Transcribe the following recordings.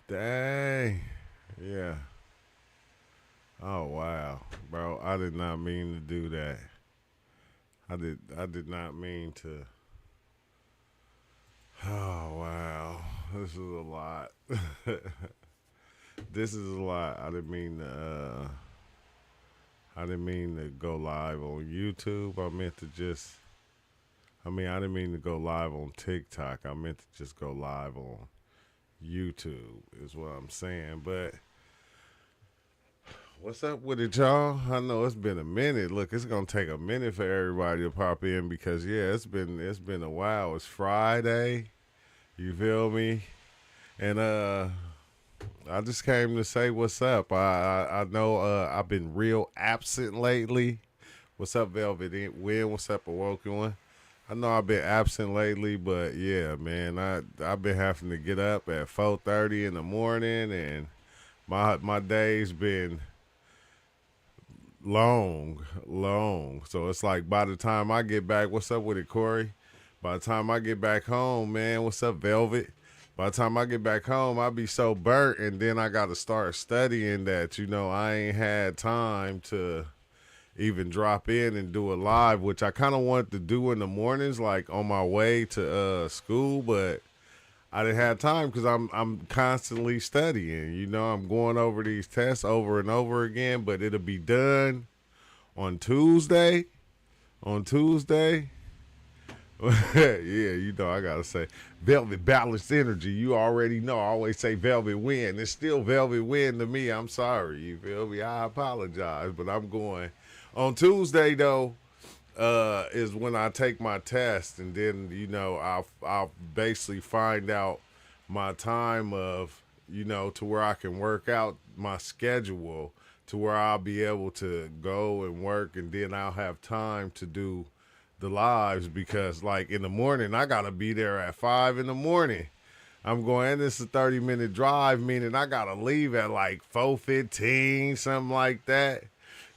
Dang. Yeah. Oh wow, bro. I did not mean to do that. I did not mean to. Oh wow. This is a lot. This is a lot. I didn't mean to go live on YouTube. I meant to just I didn't mean to go live on TikTok. I meant to just go live on YouTube is what I'm saying. But what's up with it, y'all? I know it's been a minute. Look, it's gonna take a minute for everybody to pop in because yeah, it's been a while. It's Friday. You feel me? And I just came to say what's up. I know I've been real absent lately. What's up, Velvet Win? What's up, Awoken One? I know I've been absent lately, but yeah, man, I've been having to get up at 4:30 in the morning, and my day's been long, long. So it's like by the time I get back, what's up with it, Corey? By the time I get back home, man, what's up, Velvet? By the time I get back home, I be so burnt, and then I got to start studying that, I ain't had time to even drop in and do a live, which I kind of wanted to do in the mornings, like on my way to school, but I didn't have time because I'm constantly studying. I'm going over these tests over and over again, but it'll be done on Tuesday. On Tuesday, yeah, I gotta say, Velvet balanced energy. You already know. I always say Velvet win. It's still Velvet win to me. I'm sorry. You feel me? I apologize, but I'm going on Tuesday though. Is when I take my test, and then I'll basically find out my time of to where I can work out my schedule to where I'll be able to go and work, and then I'll have time to do the lives because like in the morning I gotta be there at 5 in the morning. I'm going. This is a 30-minute drive, meaning I gotta leave at like 4:15, something like that.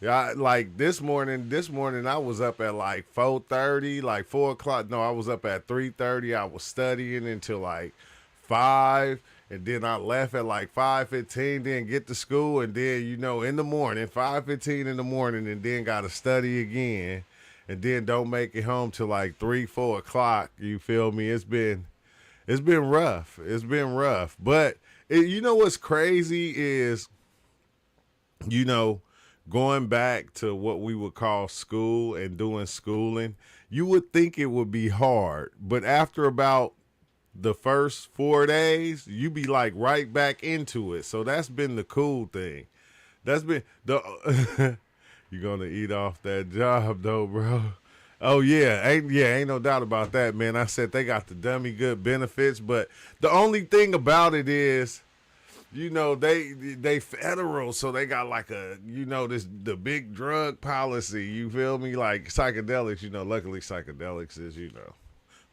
Yeah, like this morning. This morning I was up at like 4:30, like 4 o'clock. No, I was up at 3:30. I was studying until like 5, and then I left at like 5:15. Then get to school, and then in the morning 5:15 in the morning, and then gotta study again, and then don't make it home till like 3, 4 o'clock. You feel me? It's been rough. It's been rough, but what's crazy is you know going back to what we would call school and doing schooling, you would think it would be hard. But after about the first 4 days, you be like right back into it. So that's been the cool thing. That's been the you're gonna eat off that job though, bro. Oh ain't no doubt about that, man. I said they got the dummy good benefits, but the only thing about it is they federal, so they got like the big drug policy. You feel me? Like psychedelics. Luckily psychedelics is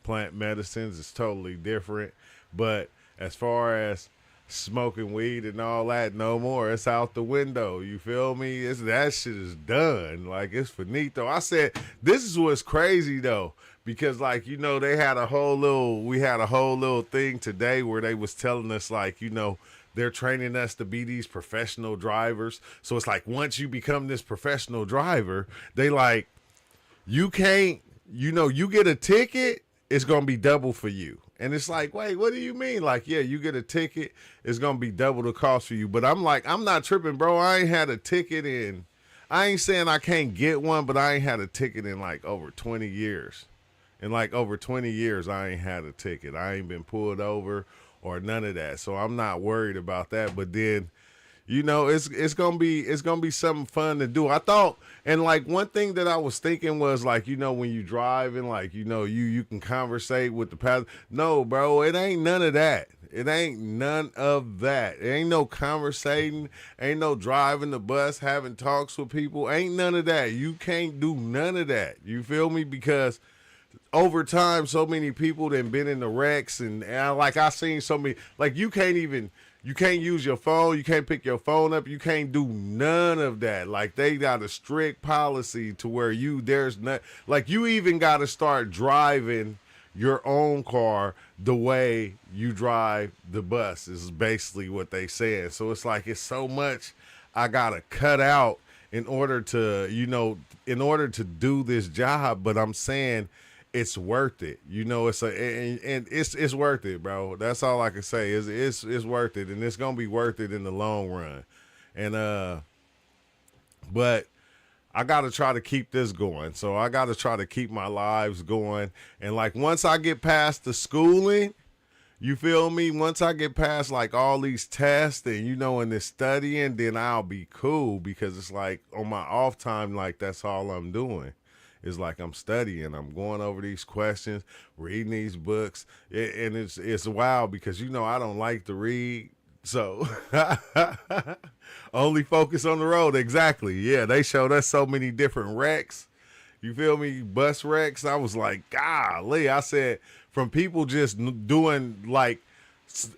plant medicines. It's totally different. But as far as smoking weed and all that, no more. It's out the window. You feel me? That shit is done. Like it's finito. I said this is what's crazy though. Because they had we had a whole little thing today where they was telling us they're training us to be these professional drivers. So it's like once you become this professional driver, they like you can't, you get a ticket, it's gonna be double for you. And it's like, wait, what do you mean? Like, yeah, you get a ticket, it's gonna be double the cost for you. But I'm like, I'm not tripping, bro. I ain't had a ticket in I ain't saying I can't get one, but I ain't had a ticket in like over 20 years. In like over 20 years, I ain't had a ticket. I ain't been pulled over or none of that. So I'm not worried about that. But then, it's gonna be something fun to do. I thought, and like one thing that I was thinking was like, when you drive and like, you can conversate with the passenger. No, bro, it ain't none of that. It ain't none of that. It ain't no conversating. Ain't no driving the bus, having talks with people. Ain't none of that. You can't do none of that. You feel me? Because over time, so many people that been in the wrecks, and I seen so many, like you can't use your phone, you can't pick your phone up, you can't do none of that. Like they got a strict policy to where there's not, like you even got to start driving your own car the way you drive the bus is basically what they said. So it's like it's so much I gotta cut out in order to, in order to do this job. But I'm saying it's worth it. It's and it's worth it, bro. That's all I can say. It's worth it, and it's gonna be worth it in the long run. And but I got to try to keep this going. So I got to try to keep my lives going. And like once I get past the schooling, you feel me? Once I get past like all these tests and, and this studying, then I'll be cool, because it's like on my off time, like that's all I'm doing. It's like I'm studying. I'm going over these questions, reading these books. And it's wild because, I don't like to read. So only focus on the road. Exactly. Yeah, they showed us so many different wrecks. You feel me? Bus wrecks. I was like, golly. I said, from people just doing like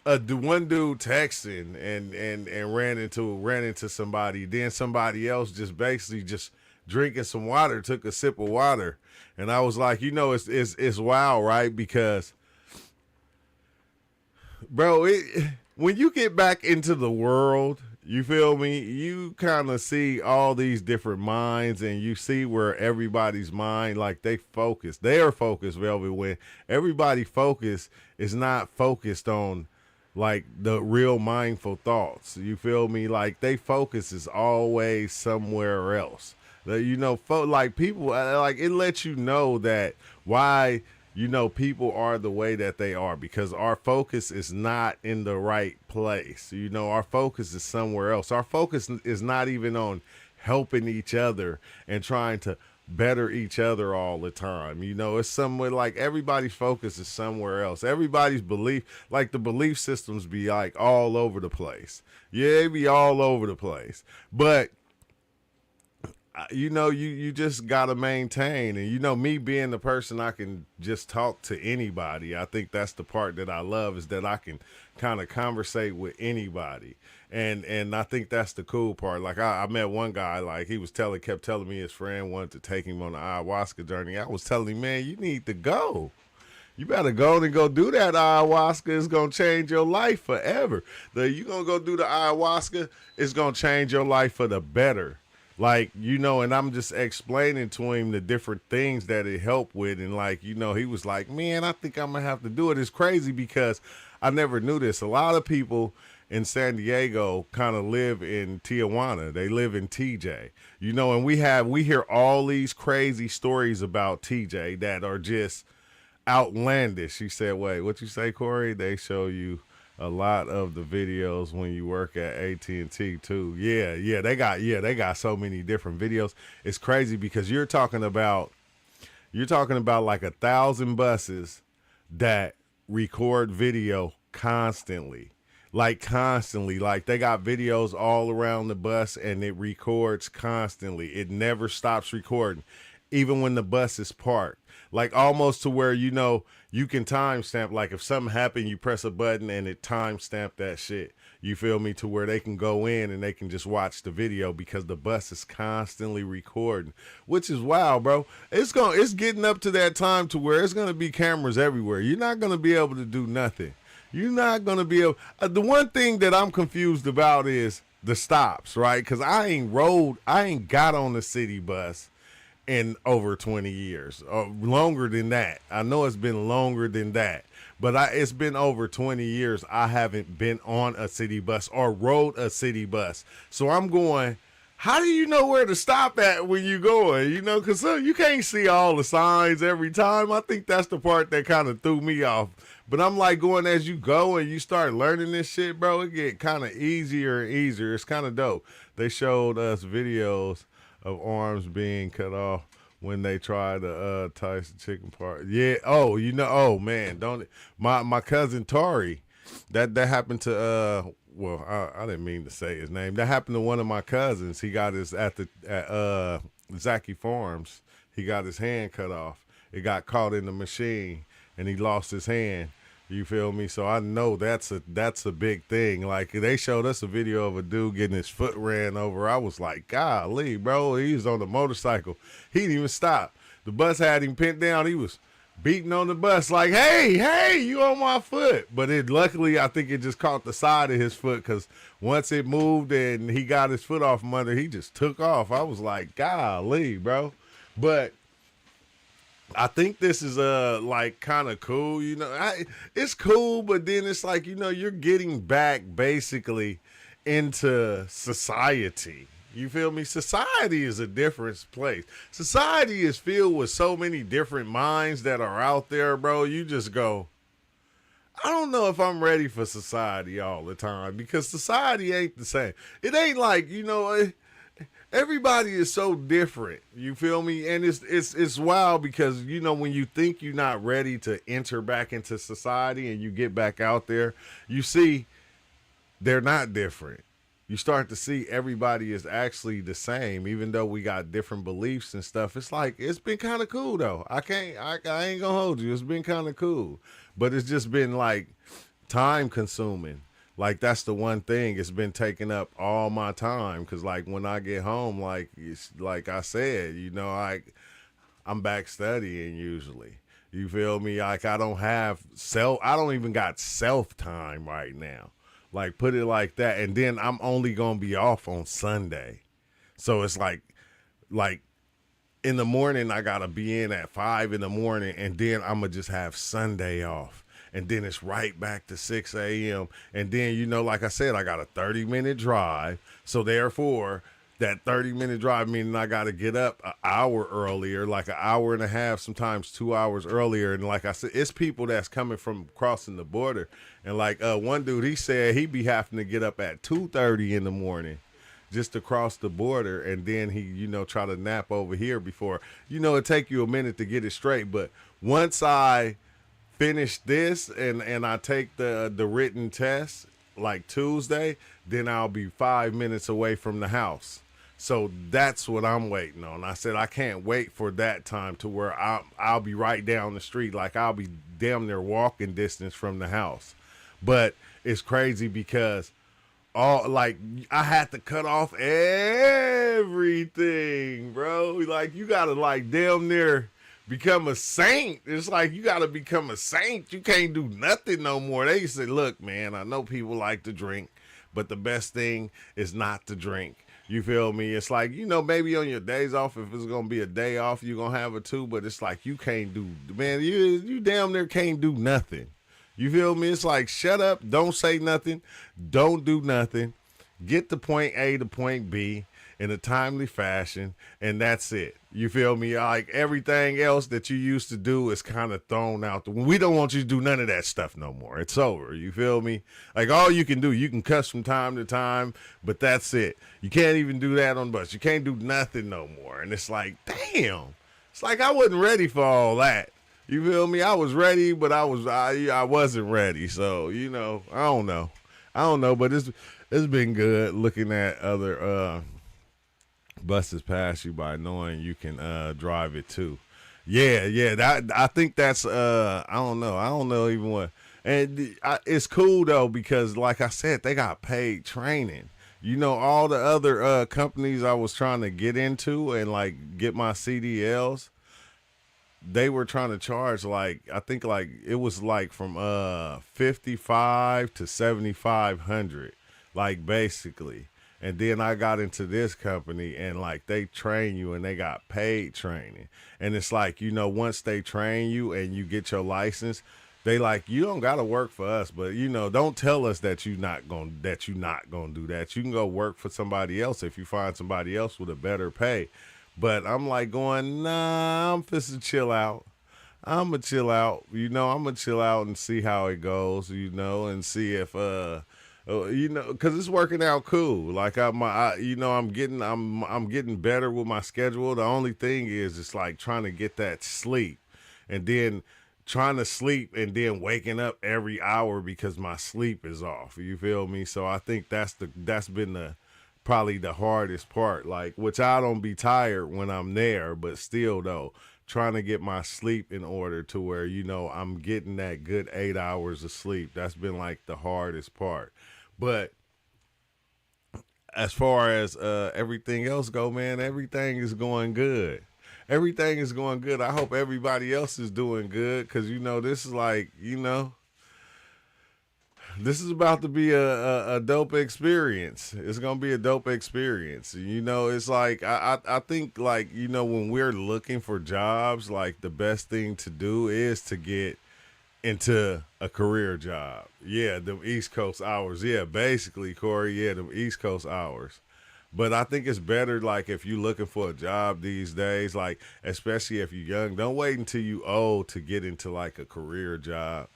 one dude texting and ran into somebody. Then somebody else just basically just drinking some water, took a sip of water. And I was like, it's wild, right? Because, bro, when you get back into the world, you feel me? You kind of see all these different minds, and you see where everybody's mind, like they are focused, Velvet, when everybody focus is not focused on like the real mindful thoughts. You feel me? Like they focus is always somewhere else. Like people, like it lets you know that why people are the way that they are, because our focus is not in the right place. Our focus is somewhere else. Our focus is not even on helping each other and trying to better each other all the time. It's somewhere like everybody's focus is somewhere else. Everybody's belief, like the belief systems be like all over the place. Yeah, they be all over the place. But you just gotta maintain, and me being the person I can just talk to anybody. I think that's the part that I love, is that I can kind of conversate with anybody, and I think that's the cool part. Like I met one guy, like he kept telling me his friend wanted to take him on the ayahuasca journey. I was telling him, man, you need to go. You better go and go do that ayahuasca. It's going to change your life forever. You going to go do the ayahuasca, it's going to change your life for the better. Like, and I'm just explaining to him the different things that it helped with. And like, he was like, man, I think I'm going to have to do it. It's crazy because I never knew this. A lot of people in San Diego kind of live in Tijuana. They live in TJ, and we hear all these crazy stories about TJ that are just outlandish. She said, wait, what you say, Corey? They show you a lot of the videos when you work at AT&T too. Yeah, they got so many different videos. It's crazy because you're talking about like 1,000 buses that record video constantly. Like they got videos all around the bus, and it records constantly. It never stops recording, even when the bus is parked. Like almost to where, you can timestamp. Like if something happened, you press a button and it timestamp that shit. You feel me? To where they can go in and they can just watch the video because the bus is constantly recording, which is wild, bro. It's getting up to that time to where it's going to be cameras everywhere. You're not going to be able to do nothing. You're not going to be able. The one thing that I'm confused about is the stops, right? Because I ain't got on the city bus in over 20 years, or longer than that. I know it's been longer than that, but it's been over 20 years. I haven't been on a city bus or rode a city bus. So I'm going, how do you know where to stop at when you going? Because you can't see all the signs every time. I think that's the part that kind of threw me off. But I'm like going as you go and you start learning this shit, bro, it get kind of easier and easier. It's kind of dope. They showed us videos of arms being cut off when they tried to Tyson chicken part. Yeah. Oh, oh man, don't my cousin Tari, that happened to well, I didn't mean to say his name. That happened to one of my cousins. He got his at Zaki Farms. He got his hand cut off. It got caught in the machine and he lost his hand. You feel me? So I know that's a big thing. Like they showed us a video of a dude getting his foot ran over. I was like, golly, bro, he was on the motorcycle. He didn't even stop. The bus had him pinned down. He was beating on the bus like, hey, you on my foot. But it luckily, I think it just caught the side of his foot because once it moved and he got his foot off from under, he just took off. I was like, golly, bro. But I think this is like kind of cool, it's cool, but then it's like, you're getting back basically into society. You feel me? Society is a different place. Society is filled with so many different minds that are out there, bro. You just go, I don't know if I'm ready for society all the time because society ain't the same. It ain't like, everybody is so different. You feel me? And it's wild because, when you think you're not ready to enter back into society and you get back out there, you see they're not different. You start to see everybody is actually the same, even though we got different beliefs and stuff. It's like, it's been kind of cool though. I ain't gonna hold you. It's been kind of cool, but it's just been like time consuming. Like that's the one thing. It's been taking up all my time. Cause like when I get home, like it's like I said, I'm back studying usually. You feel me? Like I don't even got self time right now. Like put it like that, and then I'm only gonna be off on Sunday, so it's like in the morning I gotta be in at 5 in the morning, and then I'm gonna just have Sunday off, and then it's right back to 6 a.m. And then like I said, I got a 30-minute drive, so therefore that 30-minute drive meaning I got to get up an hour earlier, like an hour and a half, sometimes 2 hours earlier. And like I said, it's people that's coming from crossing the border. And like one dude, he said he be having to get up at 2:30 in the morning just to cross the border. And then he, try to nap over here before, it take you a minute to get it straight. But once I finish this and I take the written test like Tuesday, then I'll be 5 minutes away from the house. So that's what I'm waiting on. I said I can't wait for that time to where I'll be right down the street. Like I'll be damn near walking distance from the house. But it's crazy because I had to cut off everything, bro. Like you gotta like damn near become a saint. It's like you gotta become a saint. You can't do nothing no more. They say, look, man, I know people like to drink, but the best thing is not to drink. You feel me? It's like, maybe on your days off, if it's going to be a day off, you're going to have it too, but it's like you can't do, man, you damn near can't do nothing. You feel me? It's like, shut up, don't say nothing, don't do nothing, get to point A to point B in a timely fashion, and that's it. You feel me? Like everything else that you used to do is kind of thrown out. We don't want you to do none of that stuff no more. It's over. You feel me? Like all you can do, you can cuss from time to time, but that's it. You can't even do that on the bus. You can't do nothing no more. And it's like, damn. It's like I wasn't ready for all that. You feel me? I was ready, but I wasn't ready. So, I don't know, but it's been good looking at other buses pass you by knowing you can drive it too. Yeah. That I think that's I don't know even what. And it's cool though because like I said, they got paid training. All the other companies I was trying to get into and like get my CDLs, they were trying to charge like I think like it was like from 55 to 7,500, like basically. And then I got into this company and like they train you and they got paid training. And it's like, once they train you and you get your license, they like, you don't got to work for us, but don't tell us that you're not going to do that. You can go work for somebody else if you find somebody else with a better pay. But I'm like going, nah, I'm just to chill out. I'm going to chill out. I'm going to chill out and see how it goes, and see if, because it's working out cool. Like I'm getting better with my schedule. The only thing is, it's like trying to get that sleep, and then trying to sleep and then waking up every hour because my sleep is off. You feel me? So I think that's been probably the hardest part. Like, which I don't be tired when I'm there, but still though, trying to get my sleep in order to where I'm getting that good 8 hours of sleep. That's been like the hardest part. But as far as everything else go, man, everything is going good. everything is going good. I hope everybody else is doing good because this is like this is about to be a dope experience. It's gonna be a dope experience. It's like I think like when we're looking for jobs, like the best thing to do is to get into a career job. Yeah, them East Coast hours. Yeah, basically, Corey. Yeah, them East Coast hours. But I think it's better, like, if you're looking for a job these days, like, especially if you're young, don't wait until you old to get into, like, a career job.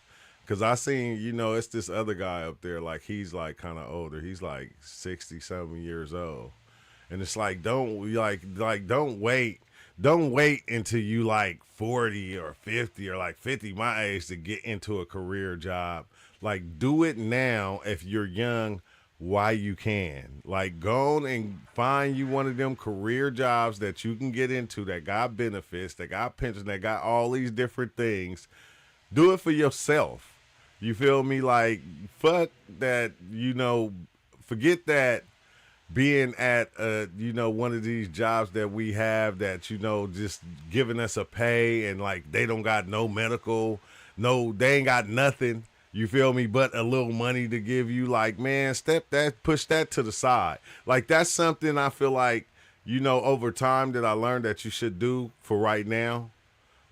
Because I seen, it's this other guy up there, like, he's, like, kind of older. He's, like, 60-something years old. And it's like, don't wait. Don't wait until you, like, 40 or 50 or, like, 50, my age, to get into a career job. Like, do it now if you're young while you can. Like, go on and find you one of them career jobs that you can get into that got benefits, that got pensions, that got all these different things. Do it for yourself. You feel me? Like, fuck that, forget that being at one of these jobs that we have that just giving us a pay and like they don't got no medical, they ain't got nothing, you feel me, but a little money to give you. Like, man, push that to the side. Like, that's something I feel like over time that I learned that you should do for right now.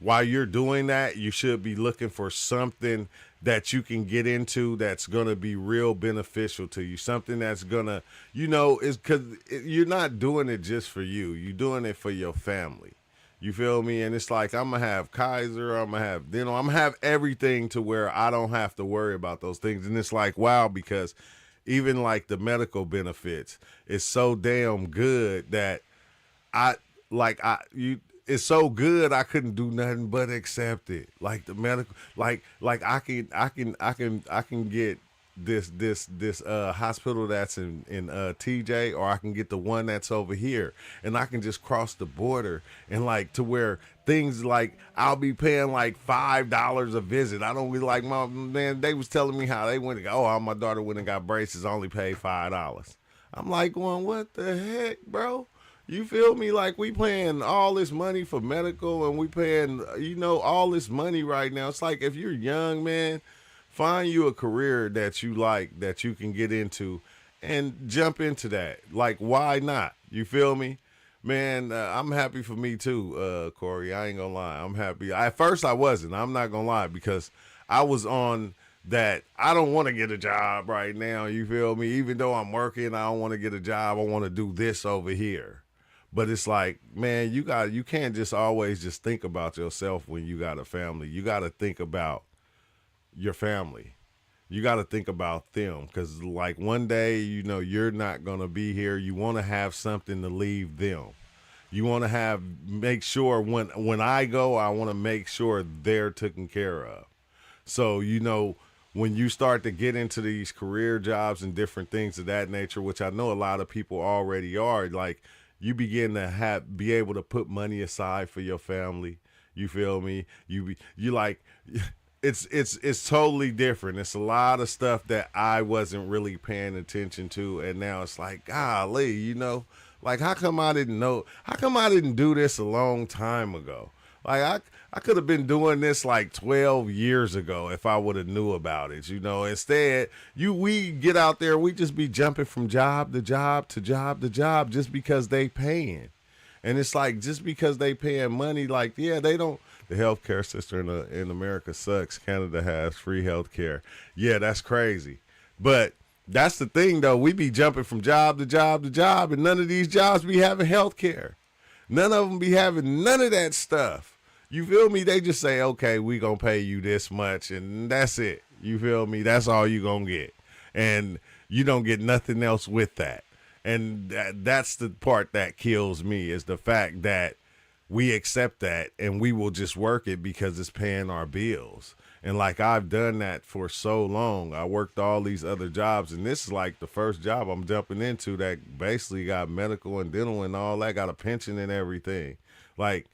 While you're doing that, you should be looking for something that you can get into that's going to be real beneficial to you. Something that's going to, is because you're not doing it just for you. You're doing it for your family. You feel me? And it's like, I'm going to have Kaiser, I'm going to have dental, I'm going to have everything to where I don't have to worry about those things. And it's like, wow, because even like the medical benefits is so damn good that it's so good I couldn't do nothing but accept it. Like the medical, like I can get this hospital that's in TJ, or I can get the one that's over here, and I can just cross the border and like to where things like I'll be paying like $5 a visit. I don't really like my man. They was telling me how they went. My daughter went and got braces, only paid $5. I'm like going, what the heck, bro? You feel me? Like, we paying all this money for medical, and we paying, all this money right now. It's like, if you're young, man, find you a career that you like, that you can get into, and jump into that. Like, why not? You feel me? Man, I'm happy for me too, Corey. I ain't gonna lie. I'm happy. At first, I wasn't. I'm not gonna lie, because I was on that I don't want to get a job right now. You feel me? Even though I'm working, I don't want to get a job. I want to do this over here. But it's like, man, you can't just always just think about yourself when you got a family. You got to think about your family. You got to think about them, because like one day, you're not going to be here. You want to have something to leave them. You want to make sure when I go, I want to make sure they're taken care of. So, when you start to get into these career jobs and different things of that nature, which I know a lot of people already are, like, you begin to be able to put money aside for your family. You feel me? You like, it's totally different. It's a lot of stuff that I wasn't really paying attention to, and now it's like, golly, like, how come I didn't know? How come I didn't do this a long time ago? Like, I could have been doing this like 12 years ago if I would have knew about it. Instead, we get out there, we just be jumping from job to job to job to job just because they paying. And it's like, just because they paying money, like, yeah, they don't. The healthcare system in America sucks. Canada has free healthcare. Yeah, that's crazy. But that's the thing, though. We be jumping from job to job to job, and none of these jobs be having healthcare. None of them be having none of that stuff. You feel me? They just say, okay, we gonna pay you this much, and that's it. You feel me? That's all you gonna get. And you don't get nothing else with that. And that's the part that kills me, is the fact that we accept that and we will just work it because it's paying our bills. And like, I've done that for so long. I worked all these other jobs, and this is like the first job I'm jumping into that basically got medical and dental and all that, got a pension and everything. Like,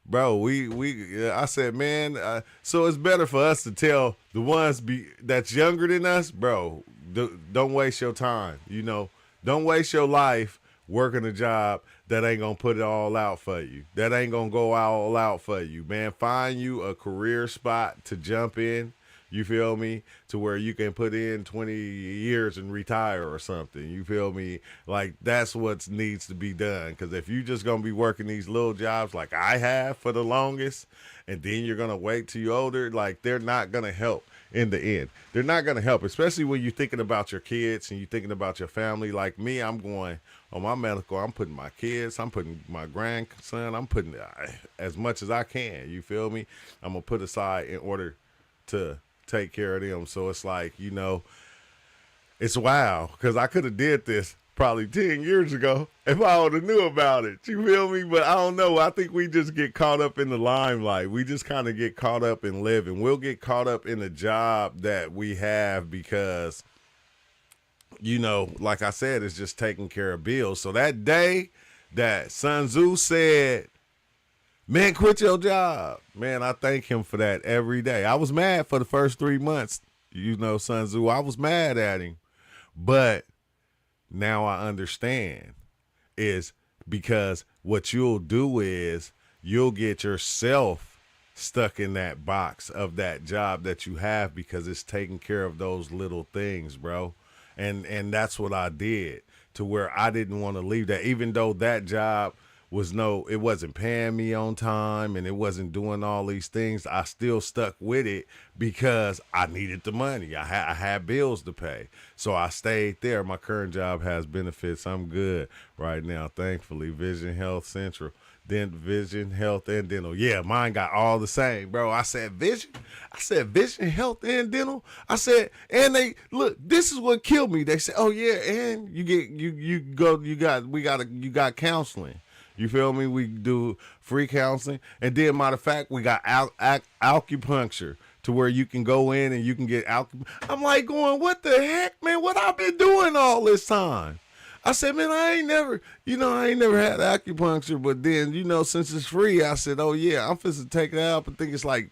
bro, I said, man, so it's better for us to tell the ones that's younger than us, bro, don't waste your time. Don't waste your life working a job that ain't gonna put it all out for you. That ain't gonna go all out for you, man. Find you a career spot to jump in. You feel me? To where you can put in 20 years and retire or something. You feel me? Like that's what needs to be done. Because if you just gonna be working these little jobs like I have for the longest, and then you're gonna wait till you're older, like they're not gonna help in the end. They're not gonna help, especially when you're thinking about your kids and you're thinking about your family. Like me, I'm going on my medical. I'm putting my kids. I'm putting my grandson. I'm putting as much as I can. You feel me? I'm gonna put aside in order to take care of them. So it's like, it's wild because I could have did this probably 10 years ago if I would have knew about it. You feel me? But I don't know. I think we just get caught up in the limelight. We just kind of get caught up in living. We'll get caught up in the job that we have because, like I said, it's just taking care of bills. So that day that Sun Tzu said, man, quit your job. Man, I thank him for that every day. I was mad for the first 3 months, Sun Tzu. I was mad at him. But now I understand is because what you'll do is you'll get yourself stuck in that box of that job that you have because it's taking care of those little things, bro. And that's what I did to where I didn't want to leave that, even though that job it wasn't paying me on time and it wasn't doing all these things. I still stuck with it because I needed the money. I had bills to pay. So I stayed there. My current job has benefits. I'm good right now, thankfully. Vision, Health, Central. Then Vision, Health, and Dental. Yeah, mine got all the same, bro. I said Vision, Health, and Dental. I said, and they look. This is what killed me. They said, oh yeah, and you got counseling. You feel me? We do free counseling. And then, matter of fact, we got acupuncture to where you can go in and you can get acupuncture. I'm like going, what the heck, man? What I've been doing all this time? I said, man, I ain't never had acupuncture. But then, since it's free, I said, oh, yeah, I'm supposed to take it out. I think it's like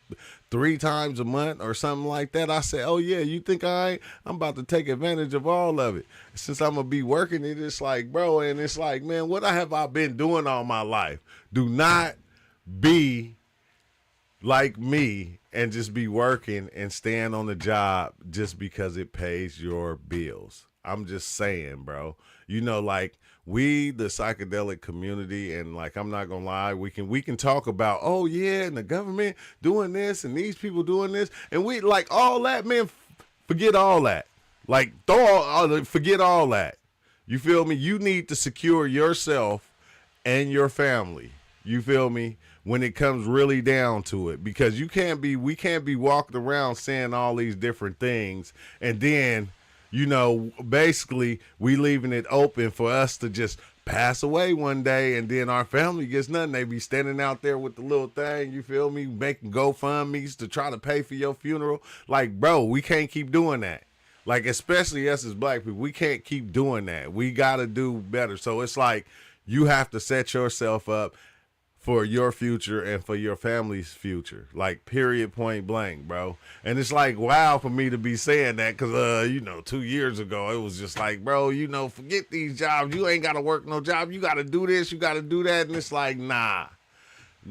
3 times a month or something like that. I said, oh, yeah, you think I ain't? I'm about to take advantage of all of it. Since I'm going to be working it, it's like, bro, and it's like, man, what have I been doing all my life? Do not be like me and just be working and staying on the job just because it pays your bills. I'm just saying, bro. Like we, the psychedelic community, and like I'm not gonna lie, we can talk about, oh yeah, and the government doing this and these people doing this, and we like all that, man. Forget all that. Like forget all that. You feel me? You need to secure yourself and your family. You feel me? When it comes really down to it, because we can't be walking around saying all these different things and then, basically we leaving it open for us to just pass away one day and then our family gets nothing. They be standing out there with the little thing, you feel me, making GoFundMe's to try to pay for your funeral. Like, bro, we can't keep doing that. Like, especially us as black people, we can't keep doing that. We got to do better. So it's like you have to set yourself up for your future and for your family's future, like period, point blank, bro. And it's like, wow, for me to be saying that because, 2 years ago, it was just like, bro, forget these jobs. You ain't got to work no job. You got to do this. You got to do that. And it's like, nah,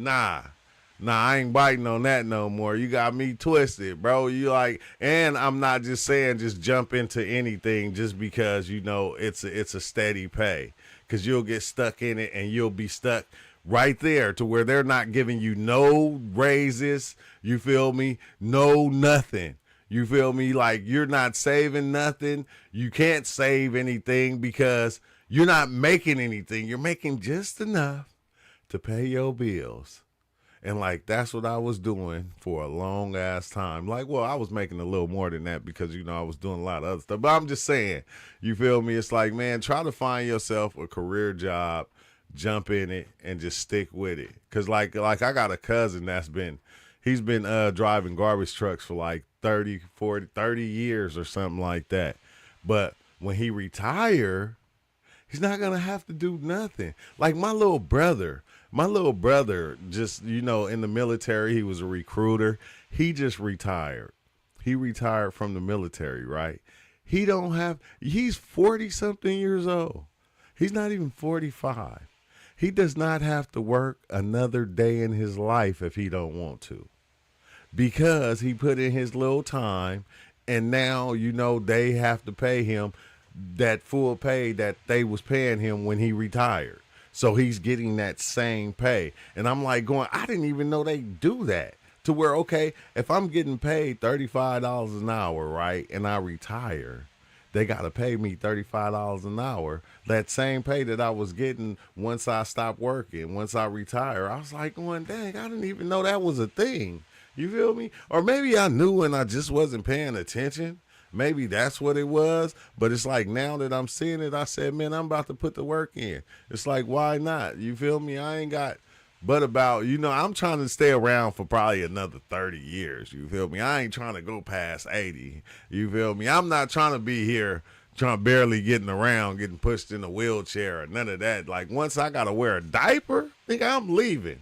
I ain't biting on that no more. You got me twisted, bro. You like, and I'm not just saying just jump into anything just because, it's a steady pay, because you'll get stuck in it and you'll be stuck right there to where they're not giving you no raises, you feel me? No nothing. You feel me? Like you're not saving nothing. You can't save anything because you're not making anything. You're making just enough to pay your bills. And like, that's what I was doing for a long ass time. Like, well, I was making a little more than that because, I was doing a lot of other stuff. But I'm just saying, you feel me? It's like, man, try to find yourself a career job, jump in it and just stick with it. Cause like I got a cousin he's been driving garbage trucks for like 30 years or something like that. But when he retire, he's not gonna have to do nothing. Like my little brother just, in the military, he was a recruiter. He just retired. He retired from the military, right? He's 40 something years old. He's not even 45. He does not have to work another day in his life if he don't want to, because he put in his little time, and now they have to pay him that full pay that they was paying him when he retired. So he's getting that same pay. And I'm like going, I didn't even know they do that. To where, okay, if I'm getting paid $35 an hour, right, and I retire, they got to pay me $35 an hour. That same pay that I was getting once I stopped working, once I retire. I was like going, dang, I didn't even know that was a thing. You feel me? Or maybe I knew and I just wasn't paying attention. Maybe that's what it was. But it's like now that I'm seeing it, I said, man, I'm about to put the work in. It's like, why not? You feel me? I ain't got but about, I'm trying to stay around for probably another 30 years. You feel me? I ain't trying to go past 80. You feel me? I'm not trying to be here barely getting around, getting pushed in a wheelchair or none of that. Like once I got to wear a diaper, think I'm leaving.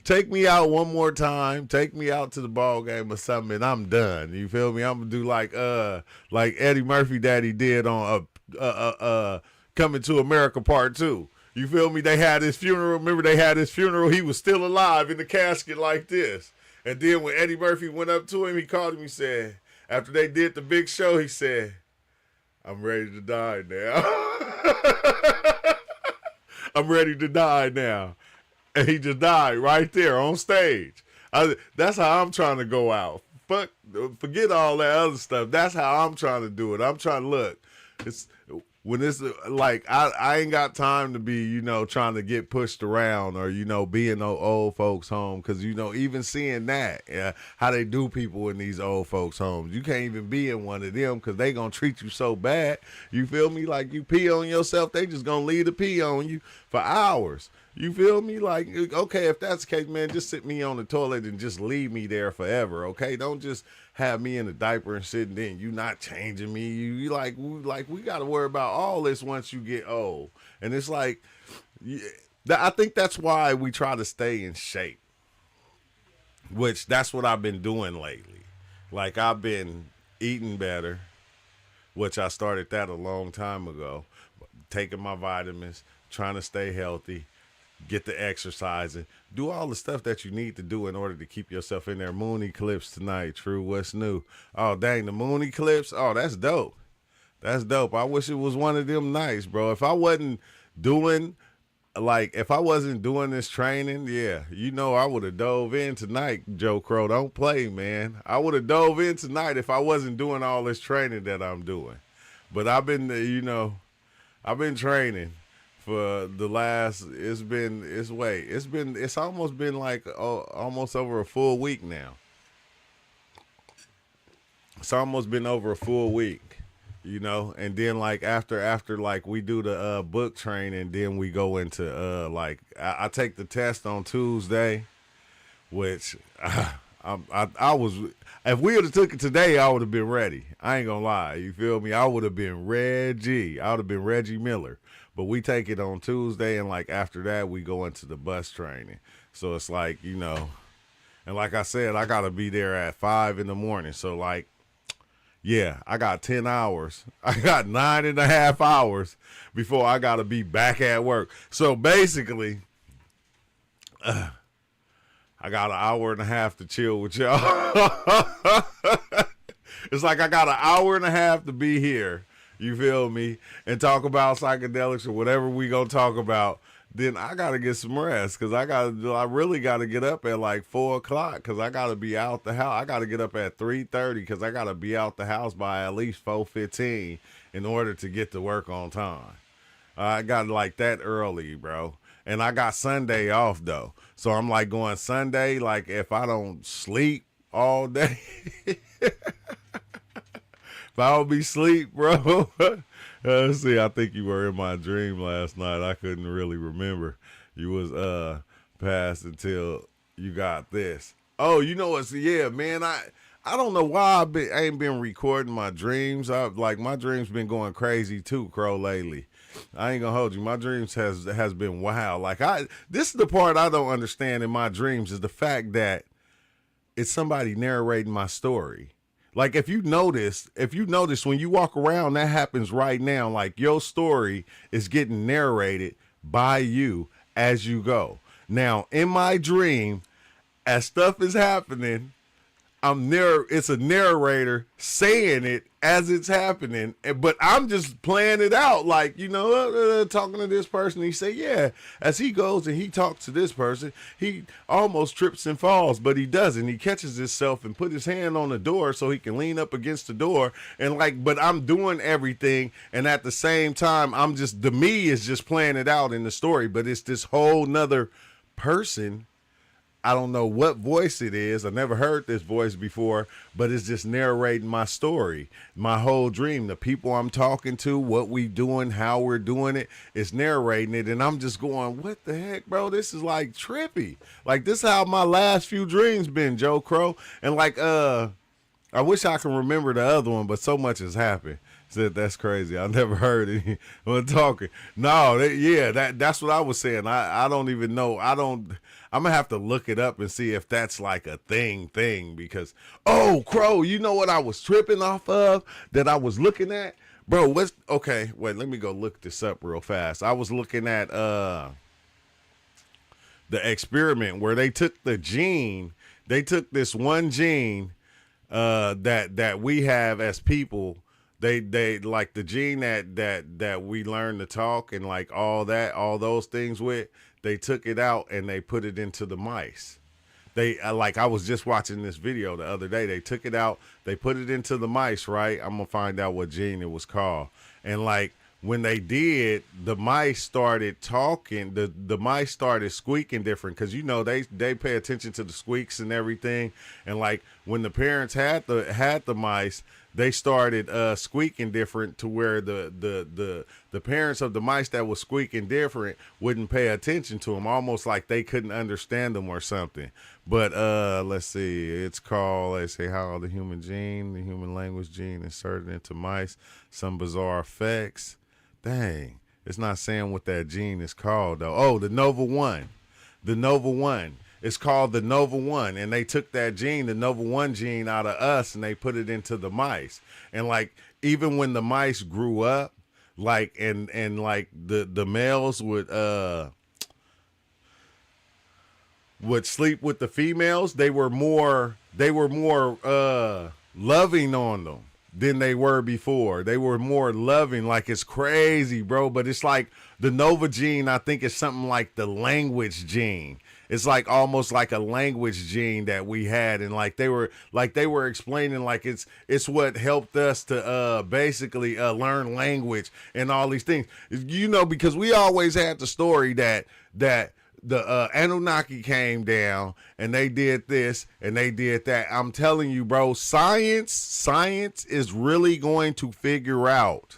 Take me out one more time. Take me out to the ball game or something, and I'm done. You feel me? I'm gonna do like Eddie Murphy Daddy did on Coming to America Part 2. You feel me? They had his funeral. Remember they had his funeral? He was still alive in the casket like this. And then when Eddie Murphy went up to him, he called him. He said, after they did the big show, he said, "I'm ready to die now." I'm ready to die now. And he just died right there on stage. That's how I'm trying to go out. Forget all that other stuff. That's how I'm trying to do it. I'm trying to look. It's like I ain't got time to be, trying to get pushed around or, be in no old folks' home. Because, even seeing that, how they do people in these old folks' homes, you can't even be in one of them because they going to treat you so bad. You feel me? Like you pee on yourself, they just going to leave the pee on you for hours. You feel me? Like, okay, if that's the case, man, just sit me on the toilet and just leave me there forever, okay? Don't just have me in a diaper and sit and then you not changing me. You like we got to worry about all this once you get old. And it's like, I think that's why we try to stay in shape, which that's what I've been doing lately. Like, I've been eating better, which I started that a long time ago, taking my vitamins, trying to stay healthy, get the exercising, do all the stuff that you need to do in order to keep yourself in there. Moon eclipse tonight. True. What's new? Oh, dang, the moon eclipse. Oh, that's dope. That's dope. I wish it was one of them nights, bro. If I wasn't doing this training, yeah, I would have dove in tonight, Joe Crow. Don't play, man. I would have dove in tonight if I wasn't doing all this training that I'm doing. But I've been training for the last, it's almost been like almost over a full week now. It's almost been over a full week, and then like after like we do the book training, then we go into I take the test on Tuesday, which I was, if we would have took it today, I would have been ready. I ain't gonna lie, you feel me? I would have been Reggie. I would have been Reggie Miller. But we take it on Tuesday, and like after that, we go into the bus training. So it's like, and like I said, I gotta be there at 5 a.m. So like, yeah, I got 10 hours. I got 9.5 hours before I gotta be back at work. So basically, I got an hour and a half to chill with y'all. It's like I got an hour and a half to be here. You feel me? And talk about psychedelics or whatever we gonna talk about. Then I gotta get some rest because I really gotta get up at like 4 o'clock because I gotta be out the house. I gotta get up at 3:30 because I gotta be out the house by at least 4:15 in order to get to work on time. I got like that early, bro. And I got Sunday off though, so I'm like going Sunday. Like if I don't sleep all day. If I don't be sleep, bro. Let's see, I think you were in my dream last night. I couldn't really remember. You was passed until you got this. Oh, yeah, man. I don't know why I ain't been recording my dreams. My dreams been going crazy too, Crow, lately. I ain't gonna hold you. My dreams has been wild. This is the part I don't understand in my dreams is the fact that it's somebody narrating my story. Like if you notice when you walk around, that happens right now. Like your story is getting narrated by you as you go. Now, in my dream, as stuff is happening, it's a narrator saying it as it's happening, but I'm just playing it out like, talking to this person. He say, yeah, as he goes and he talks to this person, he almost trips and falls, but he doesn't. He catches himself and put his hand on the door so he can lean up against the door. And but I'm doing everything. And at the same time, the me is just playing it out in the story, but it's this whole nother person. I don't know what voice it is. I never heard this voice before, but it's just narrating my story, my whole dream, the people I'm talking to, what we doing, how we're doing it. It's narrating it, and I'm just going, what the heck, bro? This is like trippy. Like this is how my last few dreams been, Joe Crow. And I wish I can remember the other one, but so much has happened. Said that's crazy. I never heard anyone talking. No, that's what I was saying. I don't even know. I'm gonna have to look it up and see if that's like a thing because Crow, you know what I was tripping off of that I was looking at? Bro, wait, let me go look this up real fast. I was looking at the experiment where they took this one gene that we have as people. They like the gene that we learn to talk and like all those things with. They took it out and they put it into the mice. I was just watching this video the other day. They took it out, they put it into the mice, right? I'm gonna find out what gene it was called. And when they did, the mice started talking. The mice started squeaking different because they pay attention to the squeaks and everything. And when the parents had the mice, they started squeaking different to where the parents of the mice that was squeaking different wouldn't pay attention to them, almost like they couldn't understand them or something. But let's see, it's called, let's say, how the human language gene inserted into mice, some bizarre effects. Dang, it's not saying what that gene is called though. Oh, the Nova 1. The Nova 1. It's called the Nova 1, and they took that gene, the Nova 1 gene, out of us, and they put it into the mice. And even when the mice grew up, and the males would sleep with the females, they were more loving on them than they were before. They were more loving. Like, it's crazy, bro. But it's like the Nova gene, I think, is something like the language gene. It's like almost like a language gene that we had, and they were explaining it's what helped us to basically learn language and all these things. Because we always had the story that the Anunnaki came down and they did this and they did that. I'm telling you, bro, science is really going to figure out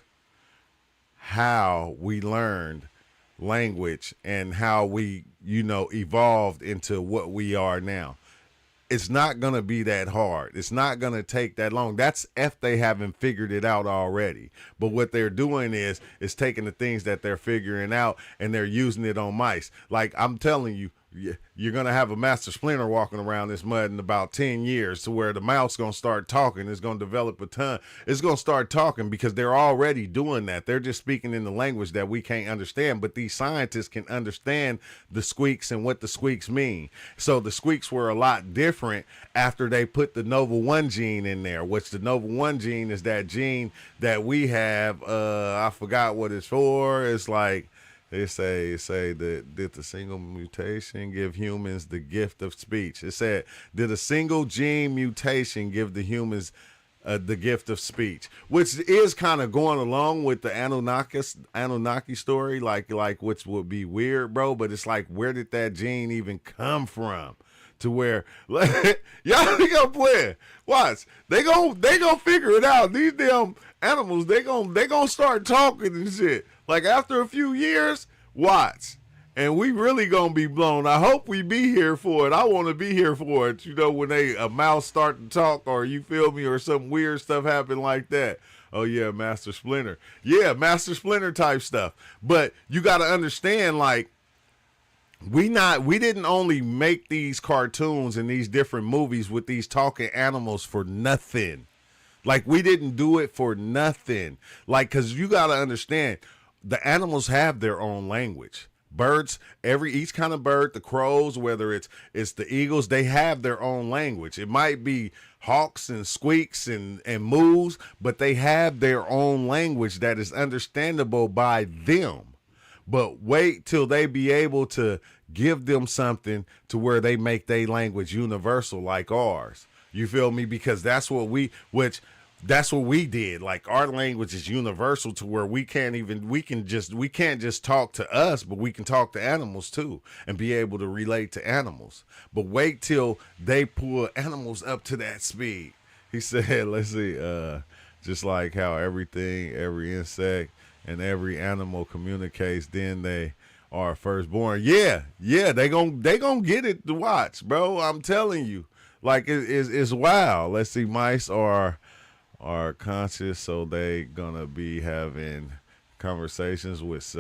how we learned language and how we, evolved into what we are now. It's not going to be that hard. It's not going to take that long. That's if they haven't figured it out already. But what they're doing is taking the things that they're figuring out and they're using it on mice. Like, I'm telling you, you're going to have a Master Splinter walking around this mud in about 10 years to where the mouse going to start talking. It's going to develop a ton. It's going to start talking because they're already doing that. They're just speaking in the language that we can't understand. But these scientists can understand the squeaks and what the squeaks mean. So the squeaks were a lot different after they put the Nova 1 gene in there, which the Nova 1 gene is that gene that we have. I forgot what it's for. It's like, they say that did the single mutation give humans the gift of speech? It said, did a single gene mutation give the humans the gift of speech? Which is kind of going along with the Anunnaki story, like which would be weird, bro. But it's like, where did that gene even come from? To where y'all think I'm playing? Watch, they gonna figure it out. These damn animals, they gonna start talking and shit. Like after a few years, watch, and we really gonna be blown. I hope we be here for it. I want to be here for it. When a mouse start to talk, or you feel me, or some weird stuff happen like that. Oh yeah, Master Splinter. Yeah, Master Splinter type stuff. But you got to understand, like, we didn't only make these cartoons and these different movies with these talking animals for nothing. Like we didn't do it for nothing. Like, cause you gotta understand, the animals have their own language. Birds, each kind of bird, the crows, whether it's the eagles, they have their own language. It might be hawks and squeaks and moos, but they have their own language that is understandable by them. But wait till they be able to give them something to where they make their language universal like ours. You feel me? Because that's what we did. Like our language is universal to where we can't just talk to us, but we can talk to animals too and be able to relate to animals. But wait till they pull animals up to that speed. He said, let's see, just like how every insect and every animal communicates, then they are firstborn. Yeah, they gon' get it to watch, bro. I'm telling you. Like it's wild. Let's see, mice are conscious, so they gonna be having conversations with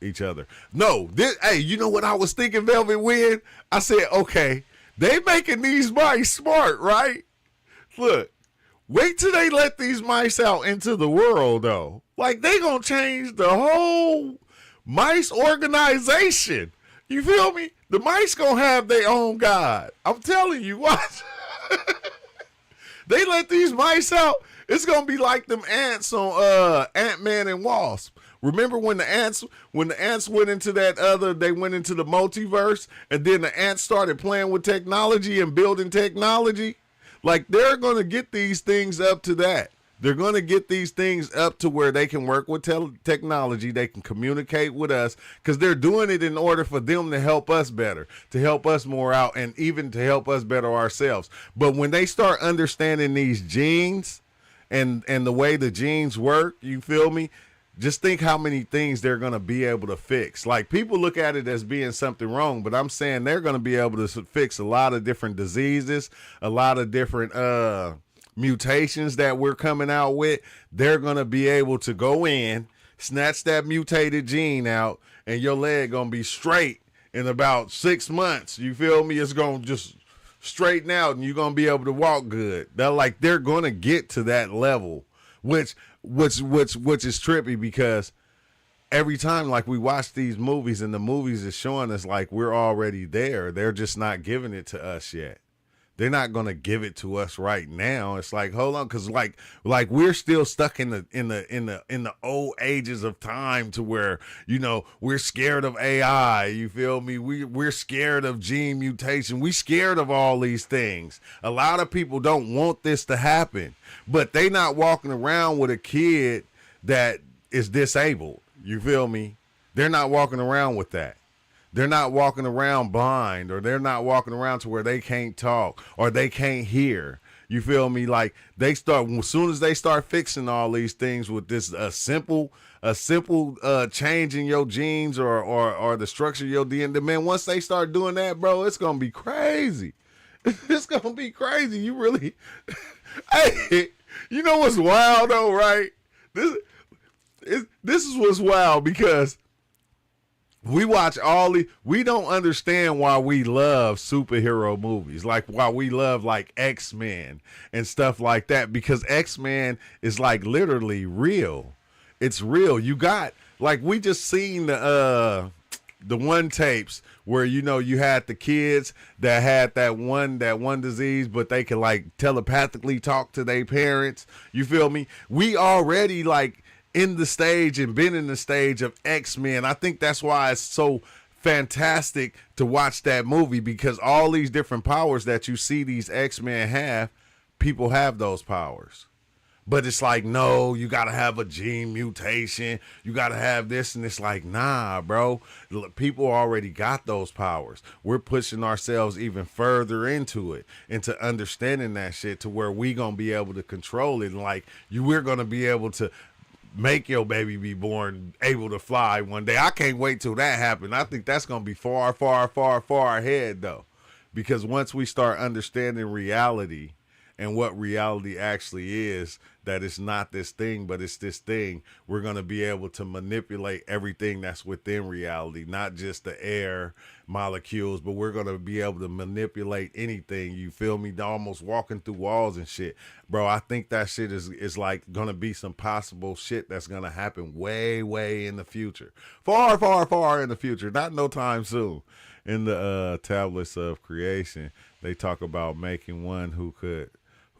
each other. No, hey, you know what I was thinking, Velvet Wind? I said, okay, they making these mice smart, right? Look, wait till they let these mice out into the world, though. Like, they gonna change the whole mice organization. You feel me? The mice gonna have their own God. I'm telling you, watch. They let these mice out. It's gonna be like them ants on Ant-Man and Wasp. Remember when the ants went into they went into the multiverse, and then the ants started playing with technology and building technology? Like, they're gonna get these things up to that. They're going to get these things up to where they can work with technology. They can communicate with us because they're doing it in order for them to help us better, to help us more out, and even to help us better ourselves. But when they start understanding these genes and the way the genes work, you feel me? Just think how many things they're going to be able to fix. Like, people look at it as being something wrong, but I'm saying they're going to be able to fix a lot of different diseases, a lot of different mutations that we're coming out with. They're gonna be able to go in, snatch that mutated gene out, and your leg gonna be straight in about 6 months. You feel me? It's gonna just straighten out, and you're gonna be able to walk good. They're gonna get to that level, which is trippy, because every time, like, we watch these movies and the movies is showing us like we're already there. They're just not giving it to us yet. They're not gonna give it to us right now. It's like, hold on, because like we're still stuck in the old ages of time, to where, you know, we're scared of AI. You feel me? We're scared of gene mutation. We scared of all these things. A lot of people don't want this to happen, but they not walking around with a kid that is disabled. You feel me? They're not walking around with that. They're not walking around blind, or they're not walking around to where they can't talk or they can't hear. You feel me? Like, as soon as they start fixing all these things with this a simple change in your genes or the structure of your DNA, man, once they start doing that, bro, it's gonna be crazy. It's gonna be crazy. You really, hey, you know what's wild though, right? This is what's wild, because we watch we don't understand why we love superhero movies, like why we love like X-Men and stuff like that, because X-Men is like literally real. It's real. You got, like, we just seen the one tapes where, you know, you had the kids that had that one disease, but they could like telepathically talk to their parents. You feel me? We already like in the stage and been in the stage of X-Men. I think that's why it's so fantastic to watch that movie, because all these different powers that you see these X-Men have, people have those powers. But it's like, no, you got to have a gene mutation. You got to have this. And it's like, nah, bro. People already got those powers. We're pushing ourselves even further into it, into understanding that shit, to where we going to be able to control it. And like, we're going to be able to make your baby be born able to fly one day. I can't wait till that happens. I think that's going to be far, far, far, far ahead, though. Because once we start understanding reality and what reality actually is, that it's not this thing, but it's this thing. We're going to be able to manipulate everything that's within reality, not just the air molecules, but we're going to be able to manipulate anything. You feel me? Almost walking through walls and shit. Bro, I think that shit is like going to be some possible shit that's going to happen way, way in the future. Far, far, far in the future. Not no time soon. In the tablets of creation, they talk about making one who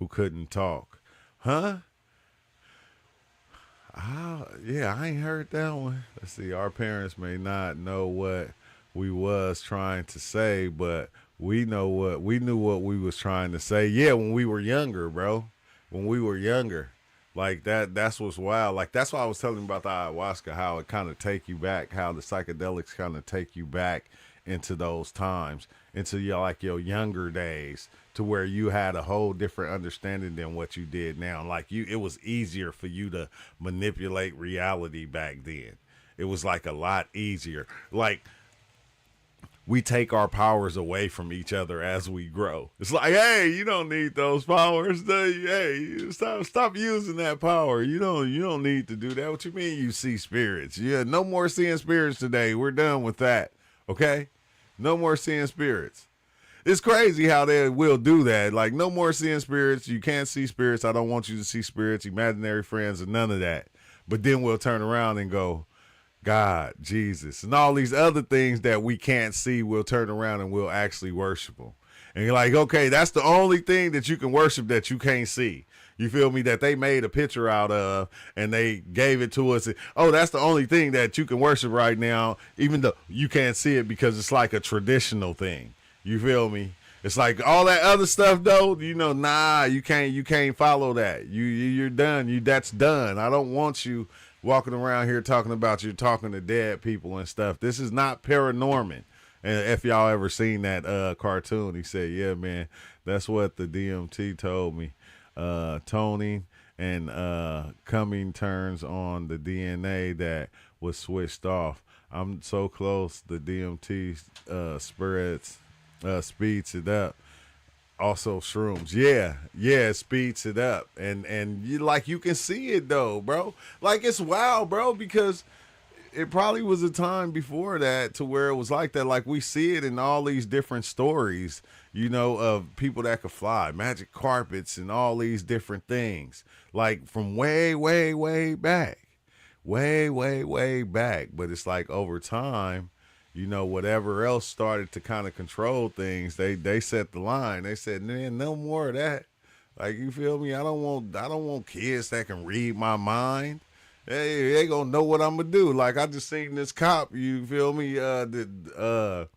couldn't talk. Huh? Yeah, I ain't heard that one. Let's see. Our parents may not know what we was trying to say, but we knew what we was trying to say. Yeah, when we were younger, bro. When we were younger. Like that's what's wild. Like that's why I was telling you about the ayahuasca, how it kind of take you back, how the psychedelics kind of take you back into those times, into your younger days, to where you had a whole different understanding than what you did now. Like it was easier for you to manipulate reality back then. It was like a lot easier. Like we take our powers away from each other as we grow. It's like, hey, you don't need those powers. Hey, stop using that power. You don't need to do that. What you mean you see spirits? Yeah, no more seeing spirits today. We're done with that. Okay? No more seeing spirits. It's crazy how they will do that. Like, no more seeing spirits. You can't see spirits. I don't want you to see spirits, imaginary friends, and none of that. But then we'll turn around and go, God, Jesus, and all these other things that we can't see, we'll turn around and we'll actually worship them. And you're like, okay, that's the only thing that you can worship that you can't see. You feel me? That they made a picture out of and they gave it to us. Oh, that's the only thing that you can worship right now, even though you can't see it because it's like a traditional thing. You feel me? It's like all that other stuff though, nah, you can't follow that. You're done. That's done. I don't want you walking around here talking about you talking to dead people and stuff. This is not paranormal. And if y'all ever seen that cartoon, he said, yeah, man, that's what the DMT told me. Toning and coming turns on the DNA that was switched off. I'm so close. The DMT speeds it up. Also shrooms. Yeah, it speeds it up. And you can see it though, bro. Like it's wild, bro, because it probably was a time before that to where it was like that. Like we see it in all these different stories, of people that could fly, magic carpets and all these different things. Like from way, way, way back. Way, way, way back. But it's like over time, whatever else started to kind of control things, they set the line. They said, man, no more of that. Like, you feel me? I don't want kids that can read my mind. Hey, they gonna know what I'm gonna do. Like I just seen this cop, you feel me? This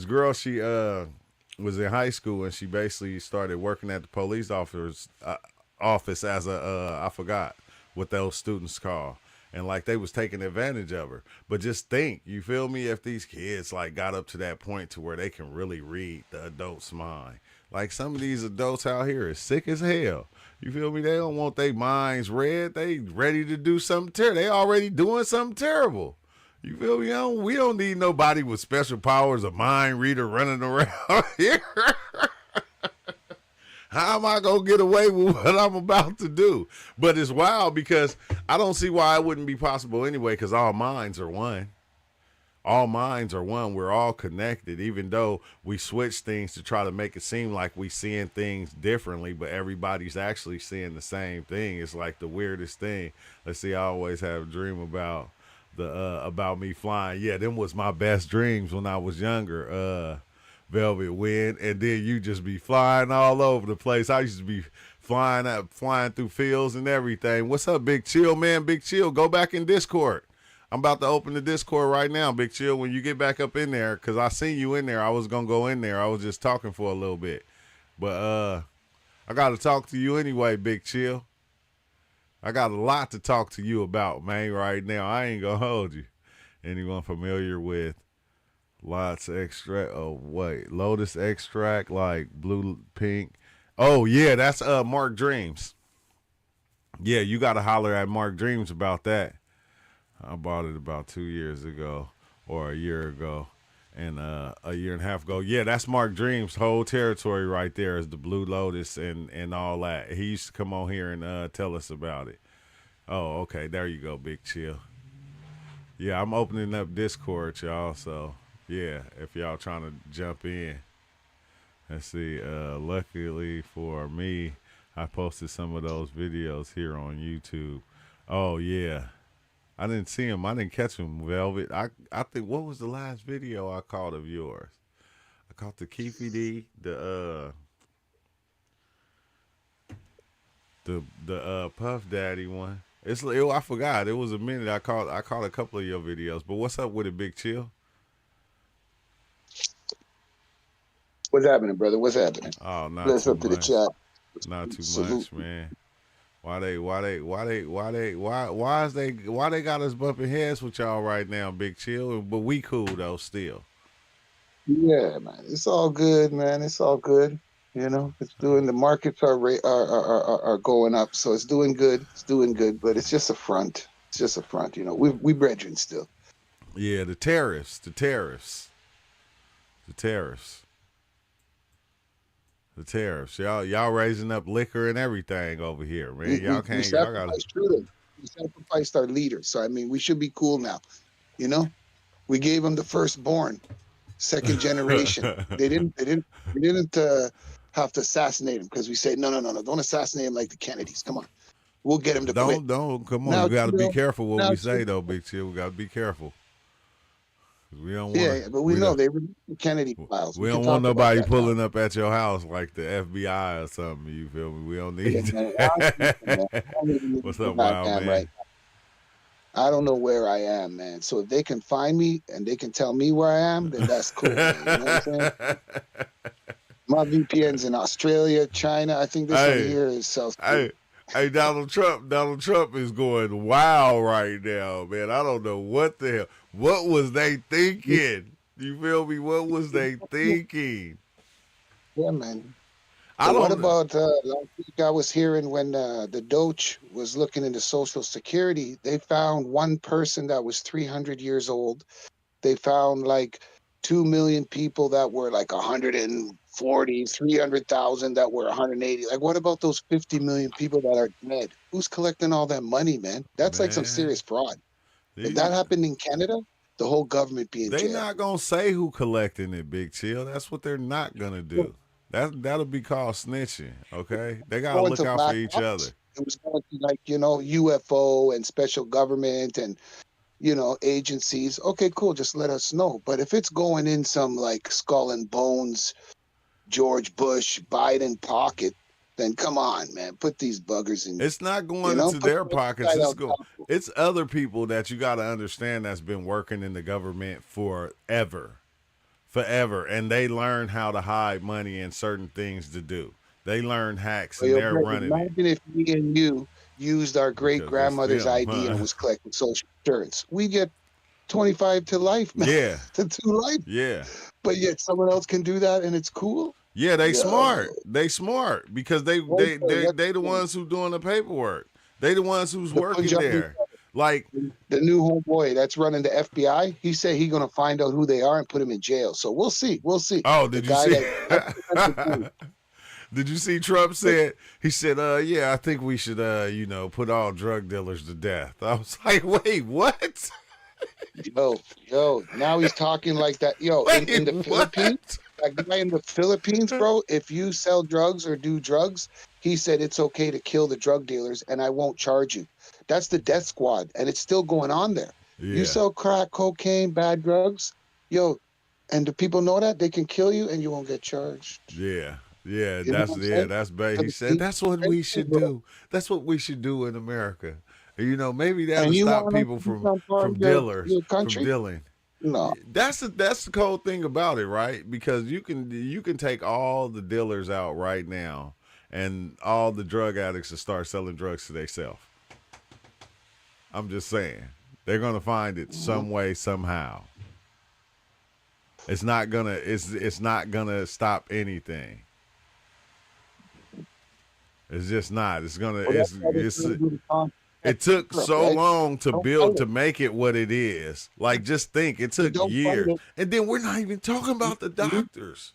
girl, she was in high school and she basically started working at the police officer's office as I forgot what those students call. And like they was taking advantage of her. But just think, you feel me, if these kids like got up to that point to where they can really read the adult's mind. Like some of these adults out here is sick as hell. You feel me? They don't want their minds read. They ready to do something terrible. They already doing something terrible. You feel me? We don't need nobody with special powers of mind reader running around here. How am I going to get away with what I'm about to do? But it's wild because I don't see why it wouldn't be possible anyway, because all minds are one. All minds are one. We're all connected, even though we switch things to try to make it seem like we seeing things differently, but everybody's actually seeing the same thing. It's like the weirdest thing. Let's see, I always have a dream about me flying. Yeah, them was my best dreams when I was younger. Velvet Wind, and then you just be flying all over the place. I used to be flying through fields and everything. What's up, Big Chill, man? Big Chill, go back in Discord. I'm about to open the Discord right now, Big Chill. When you get back up in there, because I seen you in there. I was going to go in there. I was just talking for a little bit. But I got to talk to you anyway, Big Chill. I got a lot to talk to you about, man, right now. I ain't going to hold you. Anyone familiar with lots extract? Oh, wait. Lotus extract, like blue, pink. Oh, yeah, that's Mark Dreams. Yeah, you got to holler at Mark Dreams about that. I bought it about 2 years ago or a year ago. and a year and a half ago. Yeah, that's Mark Dream's whole territory right there is the Blue Lotus and all that. He used to come on here and tell us about it. Oh, okay, there you go, Big Chill. Yeah, I'm opening up Discord, y'all. So yeah, if y'all trying to jump in, let's see. Luckily for me, I posted some of those videos here on YouTube. Oh yeah, I didn't see him. I didn't catch him, Velvet. I think what was the last video I caught of yours? I caught the Keefy D, the Puff Daddy one. I forgot. It was a minute. I caught a couple of your videos. But what's up with it, Big Chill? What's happening, brother? What's happening? Oh, not Bless too up to the much. chat. Not too Salute. much, man. Why they got us bumping heads with y'all right now, Big Chill? But we cool though, still. Yeah, man. It's all good, man. It's all good. You know, it's doing. The markets are going up, so it's doing good. It's doing good, but it's just a front. It's just a front. You know, we brethren still. Yeah, the tariffs, the tariffs, the tariffs, the tariffs. Y'all raising up liquor and everything over here, man. Y'all We can't. Y'all gotta. sacrificed truly. We sacrificed our leaders. So I mean, we should be cool now. You know, we gave them the firstborn, second generation. They didn't have to assassinate him because we say no, don't assassinate him like the Kennedys. Come on, we'll get him to quit. Don't come on. Now, You got to be Chill, careful what now, we say Chill. though, Big Chill. We got to be careful. We don't want to. Yeah, but we know they released the Kennedy files. We We can don't want talk about nobody that now. pulling up at your house like the FBI or something. You feel me? We don't Yeah, need man, honestly, man, I don't even know What's up, where I wild am man? right now. I don't know where I am, man. So if they can find me and they can tell me where I am, then that's cool, man. You know what I'm saying? My VPN's in Australia, China. I think this one hey, here is South Korea. hey, Donald Trump. Donald Trump is going wild right now, man. I don't know what the hell. What was they thinking? You feel me? What was they thinking? Yeah, man. I But what don't. about last week I was hearing when the Doge was looking into Social Security, they found one person that was 300 years old. They found like 2 million people that were like 140, 300,000 that were 180. Like, what about those 50 million people that are dead? Who's collecting all that money, man? That's like some Man, serious fraud. If that these, happened in Canada, the whole government be in they jail. not gonna say who collecting it, Big Chill. That's what they're not gonna do. That'll be called snitching. Okay, they gotta Going look to out for black each other. box. It was going to like, UFO and special government and, agencies. Okay, cool. Just let us know. But if it's going in some like skull and bones, George Bush, Biden pocket, then come on, man. Put these buggers in, It's not going into put their them pockets. inside El Chapo. It's other people that you gotta understand that's been working in the government forever, and they learn how to hide money and certain things to do. They learn hacks So, and they're Brett, running it imagine if me and you used our great because it's grandmother's them. ID and was collecting social insurance. We get 25 to life, man. Yeah, to life. yeah. But yet someone else can do that and it's cool. Yeah, they Yo, smart. They smart because they okay, they they let's they the ones who doing the paperwork. They the ones who's the working Punjabi, there. Like, the new homeboy that's running the FBI. He said he's gonna find out who they are and put him in jail. So we'll see. We'll see. oh, The did you guy see? that that's Did you see Trump said? He said, yeah, I think we should, put all drug dealers to death. I was like, wait, what? yo. Now he's talking like that. Yo, in Wait, the Philippines, what? that guy in the Philippines, bro. If you sell drugs or do drugs, he said it's okay to kill the drug dealers and I won't charge you. That's the death squad, and it's still going on there. You Yeah, sell crack, cocaine, bad drugs, yo, and the people know that they can kill you and you won't get charged. yeah, yeah. You know what I'm saying? That's bad. So He said that's what we should do. That's what we should do in America. Maybe that'll and you stop want us people to become part from of dealers your from country? dealing. No. That's the cool thing about it, right? Because you can take all the dealers out right now, and all the drug addicts to start selling drugs to themselves. I'm just saying they're gonna find it some way somehow. It's not gonna stop anything. It's just not. It's gonna Well, that's why they're it's trying to do the con. It took Europe, so right? long to Don't fight build to it. make it what it is. Like, just think, it You took don't fight years, it. and then we're not even talking about the doctors.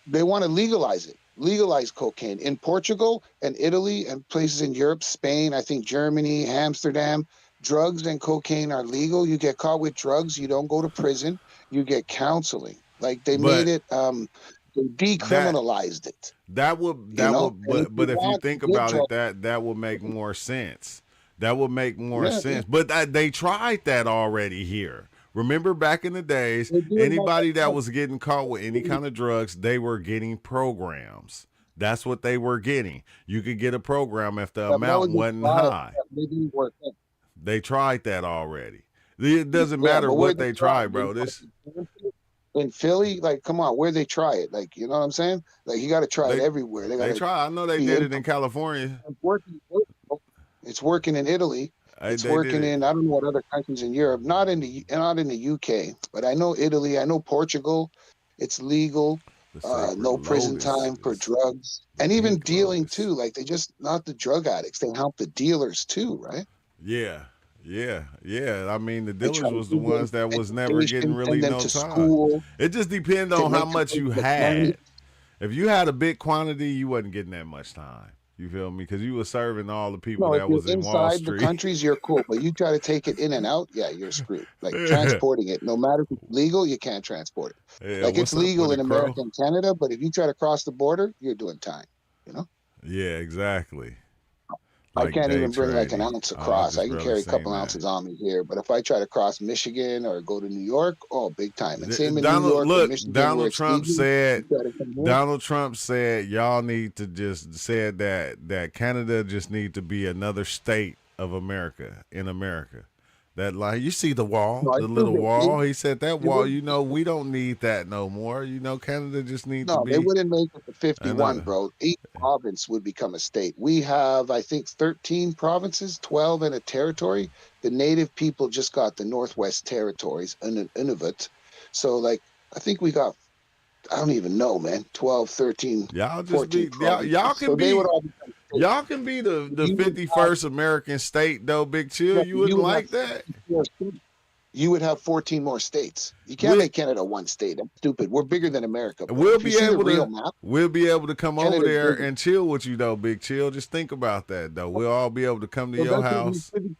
They want to legalize it, legalize cocaine in Portugal and Italy and places in Europe, Spain, I think Germany, Amsterdam. Drugs and cocaine are legal. You get caught with drugs, you don't go to prison. You get counseling. Like they made But it, they that decriminalized it. that would, And if you but if you want to think get about it, drugs, that would make more sense. That would make more yeah, yeah. sense. But they tried that already here. Remember back in the days, They do it like anybody that that. was getting caught with any kind of drugs, they were getting programs. That's what they were getting. You could get a program if the But that amount was a wasn't trial high. that didn't work. They tried that already. It doesn't Yeah, matter but where what they they try, tried, bro. This in Philly, like, come on, where they try it, like, you know what I'm saying? Like, you got to try it they everywhere. They got they to try. I know they be did in. it in California. It's working. It's working in Italy. It's They did working it. in I don't know what other countries in Europe. Not in the UK, but I know Italy. I know Portugal. It's legal. The Sacred No prison time for Lotuses, drugs, the and even Pink dealing Lotus. too. Like they just not the drug addicts. They help the dealers too, right? Yeah, yeah. I mean, the They try dealers to was the give them ones that was never getting education, really send them no to time. school It just depends to on how make them much make you the money. had. If you had a big quantity, you wasn't getting that much time. You feel me? Because you were serving all the people No, if that you're was in Wall inside the Street. countries, you're cool. But you try to take it in and out, yeah, you're screwed. Like Yeah. transporting it, no matter if it's legal, you can't transport it. Yeah, Like it's what's up with legal in it, Crow? America and Canada, but if you try to cross the border, you're doing time. You know, Yeah, exactly. I Like can't day even bring like an trading. ounce Oh, I across. just I can barely carry a seen couple that. ounces on me here, but if I try to cross Michigan or go to New York, oh, big time. And same in New Donald, York or look, Michigan where it's legal. You got to come here. Donald Trump said y'all need to just said that Canada just need to be another state of America in America. That like you see the wall, No, I the prove little it. wall. He said that They wall. wouldn't. You know we don't need that no more. You know Canada just need to No, they be wouldn't make it to 51, another. bro. Each province would become a state. We have, I think, 13 provinces, 12 and a territory. The native people just got the Northwest Territories, Nunavut. So, like, I think we got, I don't even know, man, 12, 13, Y'all just 14 be y'all provinces. So can they would be all become states. y'all can be the You would have, 51st American state though. Big Chill. yeah, You you wouldn't would have like that. 14 more states. You would have 14 more states. You can't We make Canada one state. That's stupid. We're bigger than America, bro. We'll If you be see the able real to map, come over Canada's there bigger. and chill with you though, Big Chill. Just think about that though. We'll all be able to come to Well, your that's what we house. should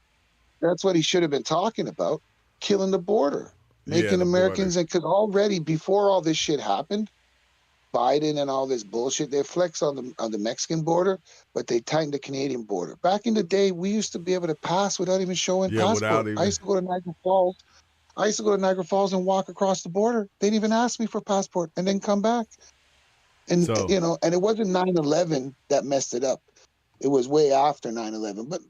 That's what he should have been talking about, killing the border, Yeah, making the border. Americans, and because already before all this shit happened, Biden and all this bullshit, they flex on the Mexican border, but they tightened the Canadian border. Back in the day, we used to be able to pass without even showing Yeah, without passport. I even used to go to Niagara Falls. I used to go to Niagara Falls and walk across the border. They didn't even ask me for passport and then come back. And so. and it wasn't 9/11 that messed it up. It was way after 9/11. But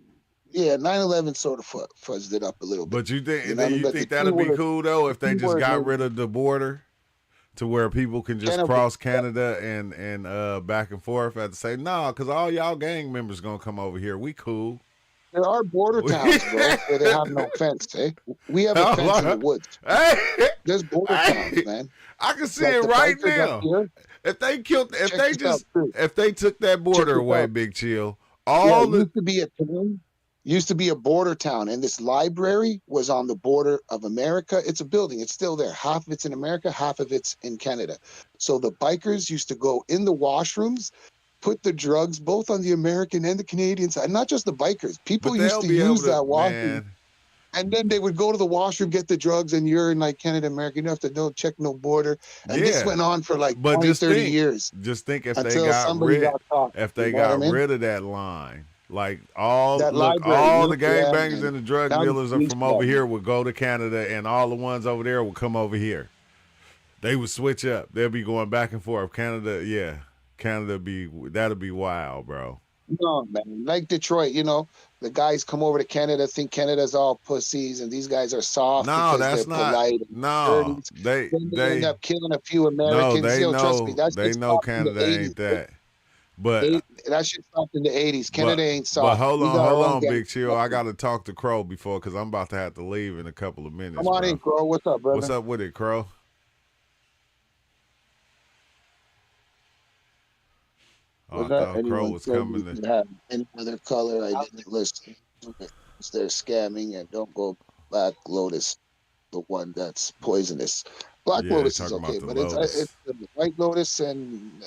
yeah, 9/11 sort of fuzzed it up a little bit. But you You think know what I mean? But the that'd be cool though if they key just word got was rid of the border to where people can just kind of cross Canada and back and forth at the same. No, because all y'all gang members gonna come over here. We cool. there are border towns, bro, where they have no fence. Eh, we have a fence in the woods. Hey, There's border towns, hey, man. I can see Like it the right bikers up now. here. If they killed, Check this out, too. if they took that Check border this away, out. Big Chill, Yeah, all it the used to be a town. Used to be a border town, and this library was on the border of America. It's a building. It's still there. Half of it's in America, half of it's in Canada. So the bikers used to go in the washrooms, put the drugs both on the American and the Canadian side. Not just the bikers. People but used they'll to be able use to, that washroom, man. and then they would go to the washroom, get the drugs, and you're in like Canada, America. You don't have to check no border. And this Yeah, went on for like but 20, 30 years just think until somebody got caught. if You they know what I got mean? rid of that line, like That library, all you know, the yeah, gangbangers man. and the drug Now the dealers are police from over got here me. would go to Canada, and all the ones over there would come over here. They would switch up. They'll be going back and forth. Canada, yeah, that'll be wild, bro. No, man. Like Detroit, the guys come over to Canada, think Canada's all pussies, and these guys are soft No, because they're that's not. polite and dirty. No, Then they end up killing a few no, Americans. Trust me, that they shit know stopped in the Canada 80s. ain't that. But That shit stopped in the 80s. Canada ain't but soft. We got our hold own on, gang. Big Chill. I gotta talk to Crow before because I'm about to have to leave in a couple of Come minutes, on in, bro. Crow. What's up, What's brother? up with it, Crow? Oh, Was I that thought Crow anyone was said coming you to. could have any other color? I didn't listen. They're scamming, and don't go Black Lotus, the one that's poisonous. Black Yeah, they Lotus is talking about okay, the but it's Lotus. the White Lotus and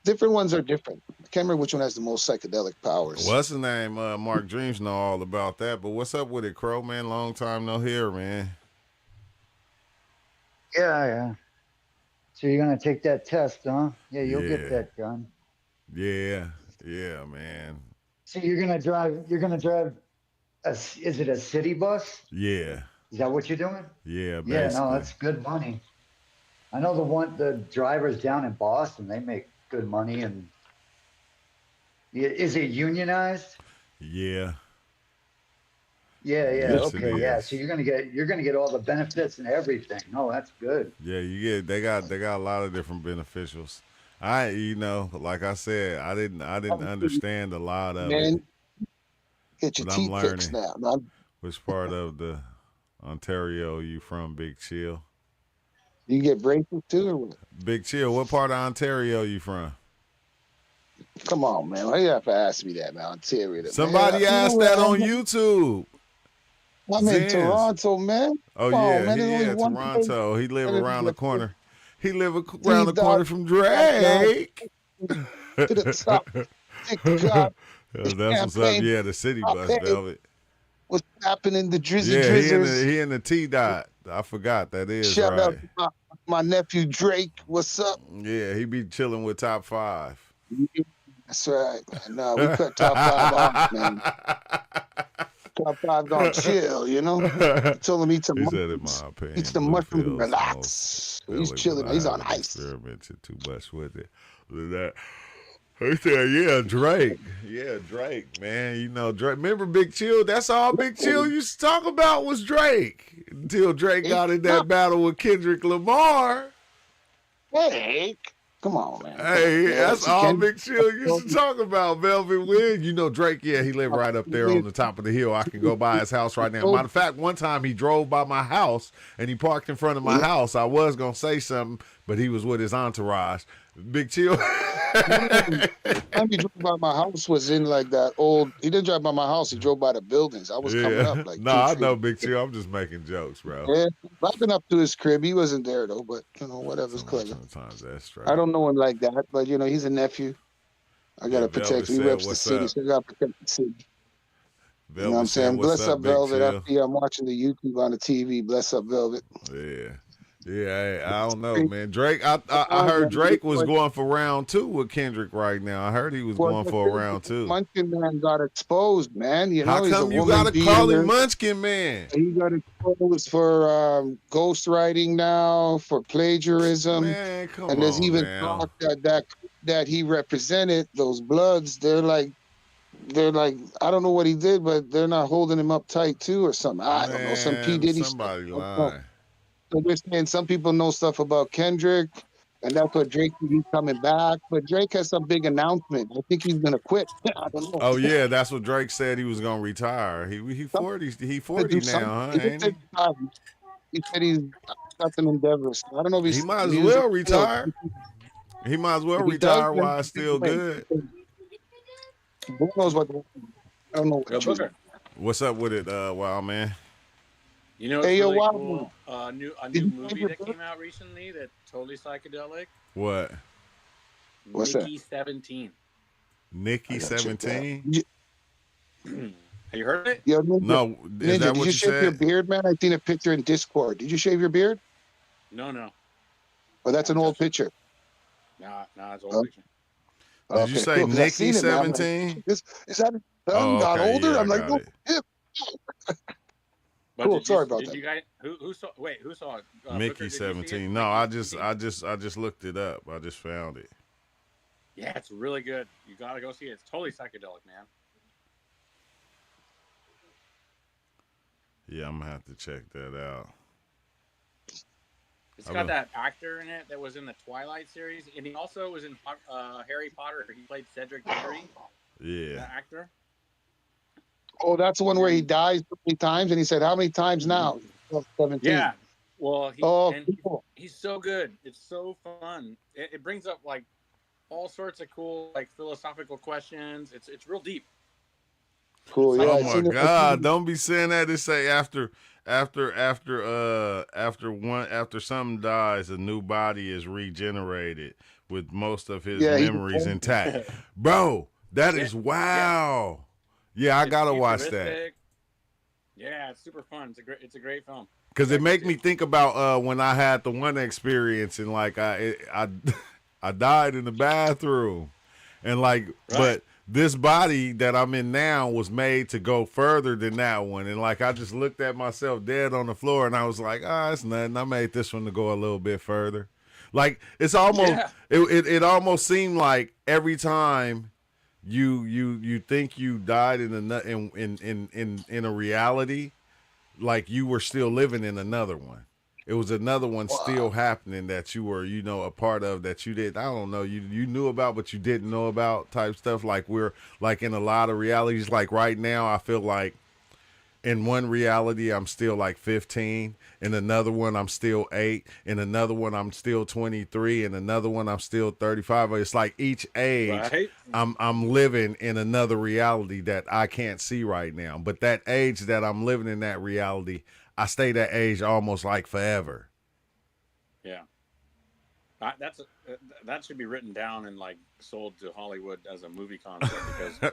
different ones are different. I can't remember which one has the most psychedelic powers. What's his name? Mark Dreams know all about that. But what's up with it, Crow, man? Long time no hear, man. Yeah, yeah. So you're gonna take that test, huh? Yeah, you'll get Yeah, that done. yeah, yeah, man. So you're gonna drive. You're gonna drive. Is it a city bus? Yeah, Is that what you're doing? yeah, Yeah, no, basically. that's good money. I know the drivers down in Boston. They make good money, and is it unionized? Yeah, Yeah, yeah, yes, it okay, yeah. So is. you're gonna get all the benefits and everything. No, that's good. Yeah, you get they got a lot of different beneficials. Like I said, I didn't understand a lot of it, Man, get your but I'm teeth fixed learning. now, man. Which part of the Ontario you from, Big Chill? You get braces too, or what? Big Chill, what part of Ontario you from? Come on, man. Why you have to ask me that, man? Ontario, man. Somebody You know asked where that I on am? YouTube. I'm in Zins. Toronto, man. Oh Come on, yeah, man. There's only one place Toronto. He live better around than the the corner. He live around the corner $3 from down Drake. to the top. Take the job. The That's what's up. champagne. Yeah, the city I bus, pay. Velvet. What's happening? The Drizzy Yeah, Drizzers. he in the T dot. I forgot that is Shout out right. to my nephew Drake. What's up? Yeah, he be chilling with top five. That's right. No, we cut top five off, man. Top five gonna chill, you know. I told him eat some He said, in mushrooms. my Eat opinion, some mushrooms and Bluefield's most relax. So he's appealing, but chilling. I He's on haven't ice. experimented too much with it. With that, he said, "Yeah, Drake. Yeah, Drake, man. You know, Drake. Remember Big Chill? That's all Big Chill used to talk about was Drake. Until Drake Hey, got in that battle with Kendrick Lamar. hey, come on, man. Come on. Hey, Yeah, that's see, all Ken. Big Chill used to talk about. Velvet Wind. You know, Drake. Yeah, he lived right up there on the top of the hill. I can go by his house right now. Matter of fact, one time he drove by my house and he parked in front of my house. I was gonna say something, but he was with his entourage. Big Chill. The time he drove by my house was in like that old. He didn't drive by my house. He drove by the buildings. I was coming up Yeah. like No, two, I three. know Big Chill. I'm just making jokes, bro. Yeah, I've been up to his crib. He wasn't there though, but whatever's clever. Sometimes that's I straight. don't know him like that, but he's a nephew. I Yeah, gotta Velvet protect. He said, reps the "What's city, up?" so I gotta protect the city. You know what Velvet I'm said, saying? "What's Bless up, up, Big Velvet. I Chill?" see I'm watching the YouTube on the TV. Bless up, Velvet. Yeah. Yeah, hey, I don't know, man. Drake, I heard Drake was going for round two with Kendrick right now. I heard he was Well, going for a round two. Munchkin Man got exposed, man. How He's a come you woman gotta call him beater. Munchkin Man? He got exposed for ghostwriting now, for plagiarism, Man, come and there's on even now. talk that he represented those Bloods. They're like I don't know what he did, but they're not holding him up tight too, or something. I don't know. Some P Man, Diddy stuff. somebody I don't know. lying. So they're saying some people know stuff about Kendrick, and that's what Drake he's coming back. But Drake has some big announcement. I think he's gonna quit. I don't know. Oh yeah, that's what Drake said he was gonna retire. He Something 40 he to 40 do something. now, huh? He didn't Ain't say he? retire. He said he's got some endeavors. I don't know if He he's might as music well still. retire. He might as well If he does, retire then while it's he's big still way. good. Who knows what? I don't know Yo, what you. Booker, What's up with it, Wild Man? you know it's Hey, yo, really Wild One, cool. A did new you change movie your that book? came out recently that's totally psychedelic. What? What's that? Mickey 17. I Nikki gotta check that out. 17? Have you heard of it? Yo, Ninja, No, is Ninja, that did what you you shave your said? beard, man? I seen a picture in Discord. Did you shave your beard? No, no, Oh, I that's an haven't old touched it. picture. Nah, it's an old Oh, picture. Did you okay, say cool. Because I Nikki seen it, man. I'm like, 17? is that his son Oh, got okay, older? yeah, I I'm like, got no, it. him. But Cool. Sorry about did that. you guys who saw wait who saw it? Mickey Booker, did you see it? 17. No, Mickey I 17. just looked it up. I just found it. Yeah, it's really good. You gotta go see it. It's totally psychedelic, man. Yeah, I'm gonna have to check that out. It's I got will. that actor in it that was in the Twilight series, and he also was in Harry Potter. He played Cedric Diggory, Yeah. that actor. Oh, that's the one where he And dies so many times, and he said, "How many times now?" Oh, 17. yeah, well, Oh, cool. he's so good. It's so fun. It brings up like all sorts of cool like philosophical questions. It's real deep. Cool. Like, Yeah, Oh I my seen it. God! Don't be saying that. They say after something dies, a new body is regenerated with most of his Yeah, he memories intact. Bro, that yeah, is yeah. wow. Yeah, I It's gotta watch that. futuristic. Yeah, it's super fun. It's a great film. Cause it Check it make me too. think about when I had the one experience and like I died in the bathroom, and like Right. but this body that I'm in now was made to go further than that one, and like I just looked at myself dead on the floor and I was like, it's nothing. I made this one to go a little bit further. Like it's almost Yeah. it almost seemed like every time you think you died in a reality, like you were still living in another one. It was another one still Wow. happening that you were, a part of that you did. I don't know. You knew about, but you didn't know about type stuff. Like we're like in a lot of realities. Like right now, I feel like in one reality I'm still like 15, in another one I'm still 8, in another one I'm still 23, in another one I'm still 35. It's like each age Right. I'm living in another reality that I can't see right now. But that age that I'm living in, that reality, I stay that age almost like forever. Yeah. That's that should be written down and like sold to Hollywood as a movie concept because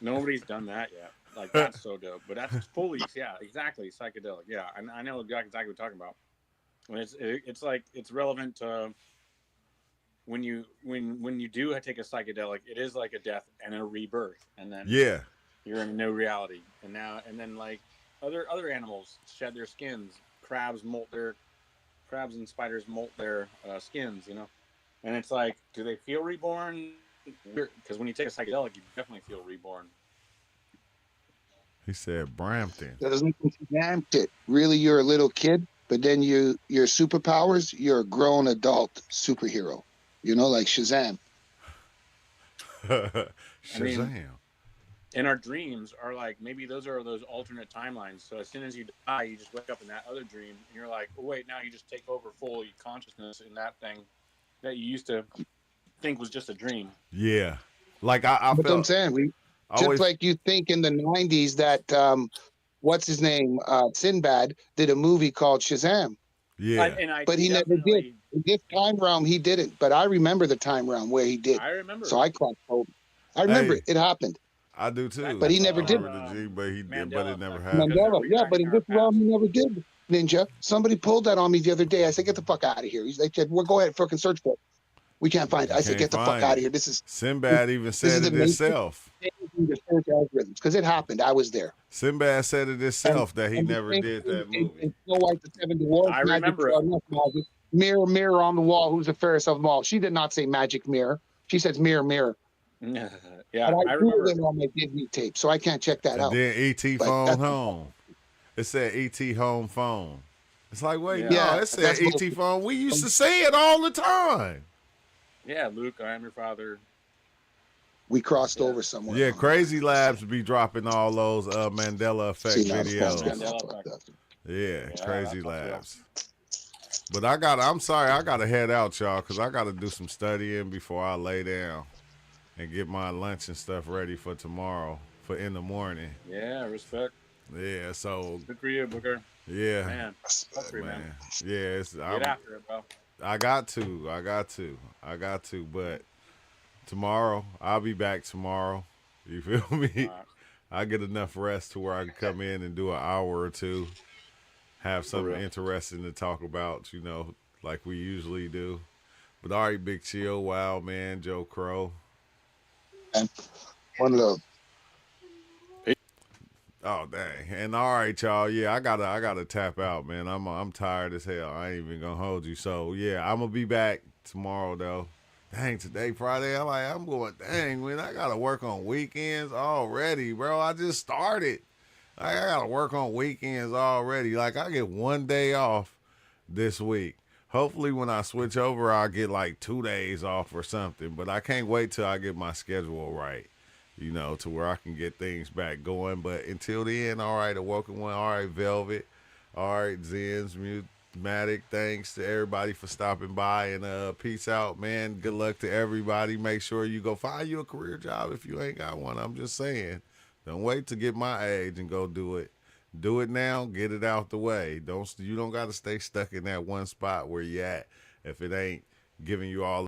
nobody's done that yet. Like that's so dope. But that's fully, yeah, exactly psychedelic. Yeah, I know exactly what you're talking about. When it's like it's relevant to when you do take a psychedelic, it is like a death and a rebirth, and then Yeah. you're in a new reality. And then like other animals shed their skins. Crabs and spiders molt their skins. And it's like, do they feel reborn? Because when you take a psychedelic, you definitely feel reborn. He said Brampton. That doesn't mean damn shit. Really, you're a little kid, but then your superpowers, you're a grown adult superhero. Like Shazam. I mean, Shazam. and our dreams are like maybe those are those alternate timelines. So as soon as you die, you just wake up in that other dream, and you're like, oh wait, now you just take over full consciousness in that thing that you used to think was just a dream. Yeah. Like I But I'm felt saying just always. like you think in the '90s that what's his name, Sinbad did a movie called Shazam, Yeah. And I but he never did. definitely, In this time realm, he didn't. But I remember the time realm where he did. I remember So I crossed over. I remember Hey, it. It happened, I do too. but he that's never I did. called remember the G, but it Mandela never effect happened. because they're Mandela, yeah, but rewriting in our this realm, past. he never did. Ninja, somebody pulled that on me the other day. I said, "Get the fuck out of here." They said, "Well, go ahead, fucking search for it." We can't find it. You I said, can't "Get the fuck find out of it. here." Sinbad even This said is the it matrix. himself. The search algorithms because it happened. I was there. Sinbad said it And himself that he and the never same did thing that movie. in Snow White, the Seven Dwarfs, I magic, remember it. not magic. Mirror, mirror on the wall, who's the fairest of them all? She did not say magic mirror. She says mirror, mirror. Yeah, And I I Googled remember. it on my Disney tape, so I can't check that And out. then E.T. But phone that's home. It said E.T. home phone. It's like, wait, Yeah, no, yeah, it said that's E.T. bullshit. phone. We used to say it all the time. yeah, Luke, I am your father. We crossed Yeah, over somewhere Yeah, along the line. Crazy I see. Labs be dropping all those Mandela See, effect now the phone's getting videos. all Mandela fucked effect. up. Yeah, Yeah, Crazy that's real. Labs. But I'm sorry, I gotta head out, y'all, because I gotta do some studying before I lay down and get my lunch and stuff ready for tomorrow for in the morning. Yeah, respect. Yeah, so Good for you, Booker. yeah, Man, fuck for you, man. man. Yeah, Get after it, bro. I got to. But tomorrow, I'll be back tomorrow. You feel me? All right, I get enough rest to where I can come in and do an hour or two, have for something real. interesting to talk about, like we usually do. But all right, Big Chill, Wow Man, Joe Crow. And one love. Oh dang. And all right, y'all. Yeah, I gotta tap out, man. I'm tired as hell. I ain't even gonna hold you. So yeah, I'm gonna be back tomorrow though. Dang, today Friday. I'm going, dang, man, I gotta work on weekends already, bro. I just started. I gotta work on weekends already. Like I get one day off this week. Hopefully when I switch over I'll get like 2 days off or something. But I can't wait till I get my schedule right, to where I can get things back going. But until then, all right, Awoken One, all right, Velvet, all right, Zen's Matic, thanks to everybody for stopping by, and peace out, man. Good luck to everybody. Make sure you go find you a career job if you ain't got one. I'm just saying. Don't wait to get my age and go do it. Do it now. Get it out the way. You don't got to stay stuck in that one spot where you at if it ain't giving you all